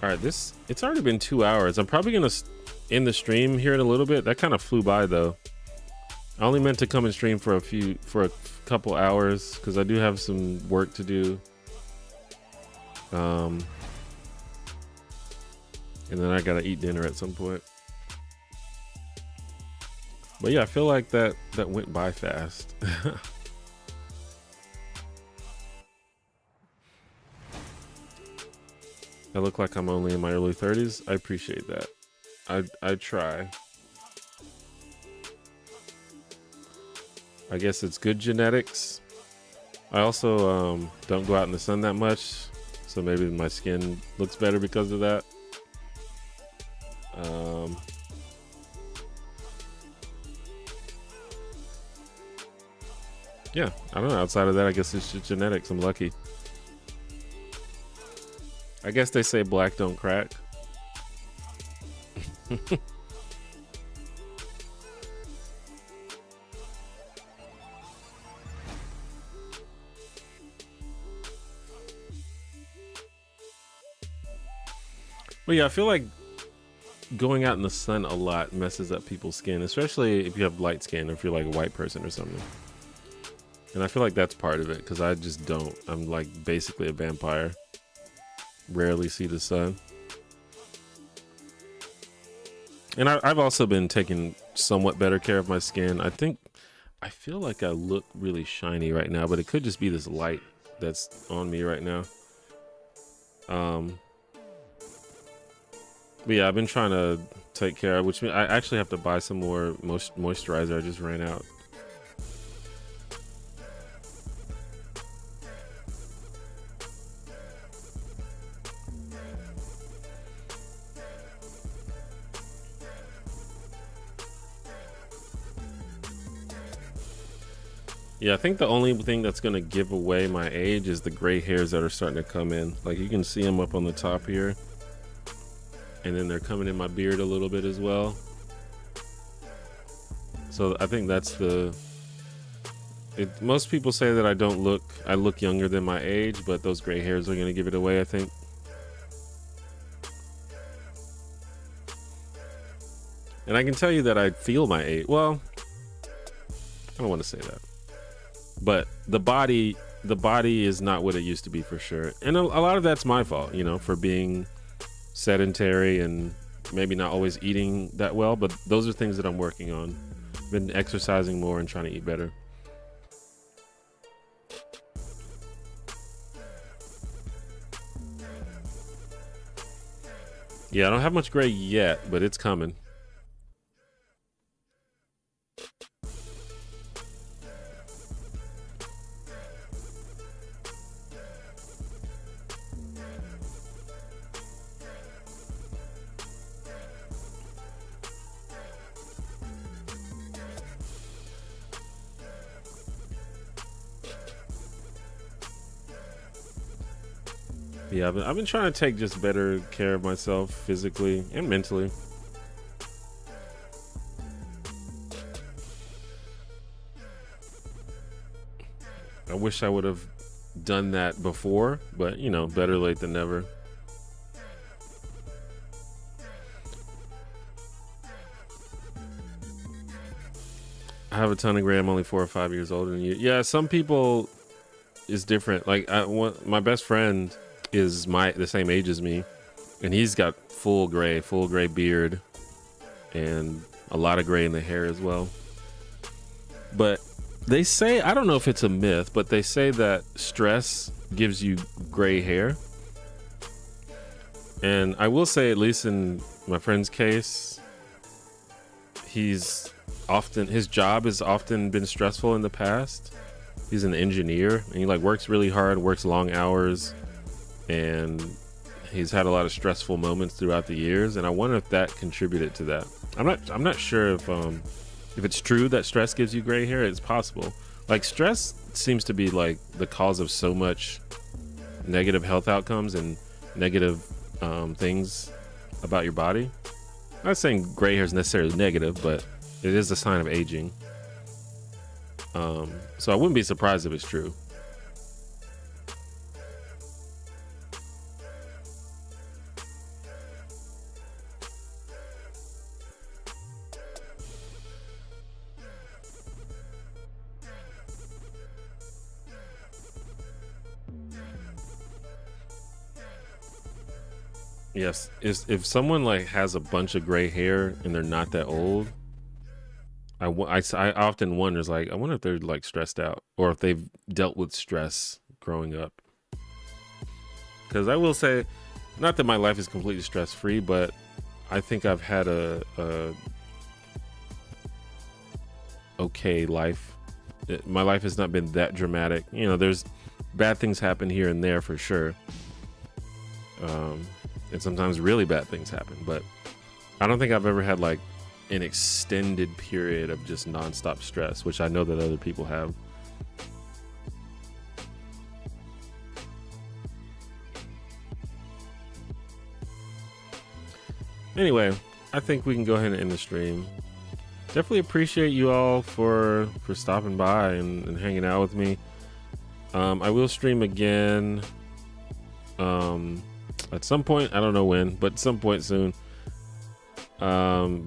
A: All right, it's already been 2 hours. I'm probably gonna end the stream here in a little bit. That kind of flew by though. I only meant to come and stream for a couple hours because I do have some work to do. And then I gotta eat dinner at some point. But yeah, I feel like that went by fast. I look like I'm only in my early 30s. I appreciate that. I try. I guess it's good genetics. I also don't go out in the sun that much, so maybe my skin looks better because of that. Yeah, I don't know. Outside of that, I guess it's just genetics. I'm lucky. I guess they say black don't crack. But yeah, I feel like going out in the sun a lot messes up people's skin, especially if you have light skin or if you're like a white person or something. And I feel like that's part of it, because I just don't. I'm like basically a vampire. Rarely see the sun. And I've also been taking somewhat better care of my skin. I feel like I look really shiny right now, but it could just be this light that's on me right now. But yeah, I've been trying to take care of, which means I actually have to buy some more moisturizer. I just ran out. Yeah, I think the only thing that's going to give away my age is the gray hairs that are starting to come in. Like, you can see them up on the top here. And then they're coming in my beard a little bit as well. So I think that's most people say that I look younger than my age, but those gray hairs are going to give it away, I think. And I can tell you that I feel my age. Well, I don't want to say that. But the body is not what it used to be, for sure. And a lot of that's my fault, for being sedentary and maybe not always eating that well, but those are things that I'm working on. Been exercising more and trying to eat better. Yeah, I don't have much gray yet, but it's coming. Yeah, I've been trying to take just better care of myself physically and mentally. I wish I would have done that before, but better late than never. I have a ton of gray. I'm only 4 or 5 years older than you. Yeah, some people is different. Like my best friend is the same age as me, and he's got full gray beard and a lot of gray in the hair as well. But they say, I don't know if it's a myth, but they say that stress gives you gray hair. And I will say, at least in my friend's case, his job has often been stressful in the past. He's an engineer, and he works really hard, works long hours, and he's had a lot of stressful moments throughout the years. And I wonder if that contributed to that. I'm not sure if it's true that stress gives you gray hair. It's possible. Stress seems to be the cause of so much negative health outcomes and negative things about your body. I'm not saying gray hair is necessarily negative, but it is a sign of aging. So I wouldn't be surprised if it's true. Yes, if someone has a bunch of gray hair and they're not that old, I often wonder, I wonder if they're stressed out or if they've dealt with stress growing up. Because I will say, not that my life is completely stress free, but I think I've had a okay life my life has not been that dramatic. You know, there's bad things happen here and there for sure. And sometimes really bad things happen, but I don't think I've ever had like an extended period of just nonstop stress, which I know that other people have. Anyway, I think we can go ahead and end the stream. Definitely appreciate you all for stopping by and hanging out with me. I will stream again at some point. I don't know when, but at some point soon.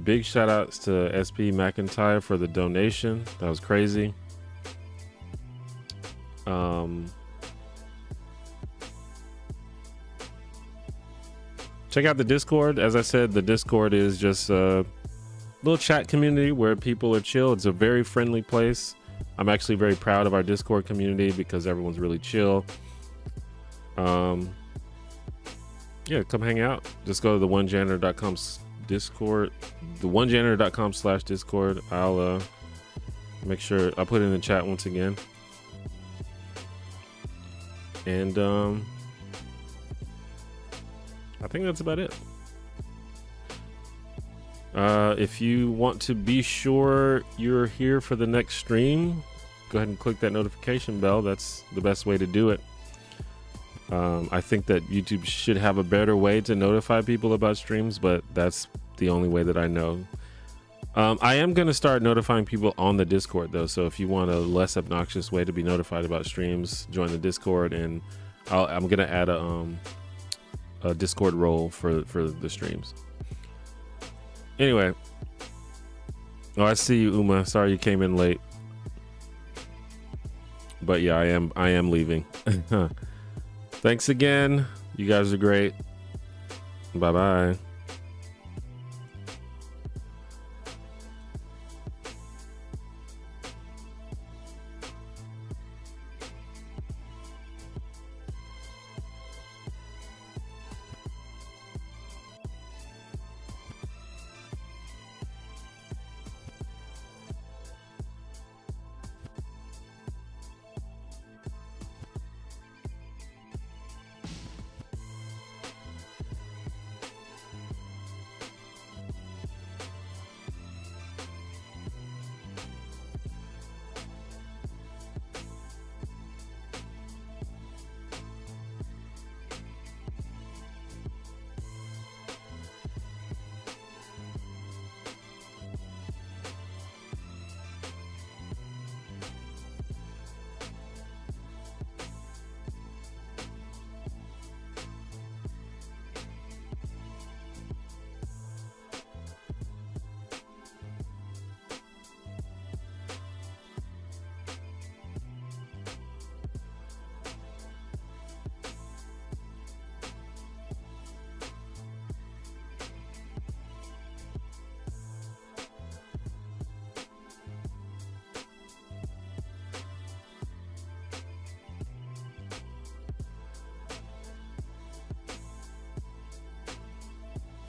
A: Big shout outs to SP McIntyre for the donation. That was crazy. Check out the Discord. As I said, the Discord is just a little chat community where people are chill. It's a very friendly place. I'm actually very proud of our Discord community because everyone's really chill. Yeah, come hang out. Just go to the onejanitor.com Discord, the onejanitor.com/Discord. I'll make sure I put it in the chat once again. And I think that's about it. If you want to be sure you're here for the next stream, go ahead and click that notification bell. That's the best way to do it. I think that YouTube should have a better way to notify people about streams, but that's the only way that I know. I am going to start notifying people on the Discord though, so if you want a less obnoxious way to be notified about streams, join the Discord, and I'm going to add a Discord role for the streams. Anyway, I see you, Uma. Sorry you came in late, but yeah, I am leaving. Thanks again. You guys are great. Bye bye.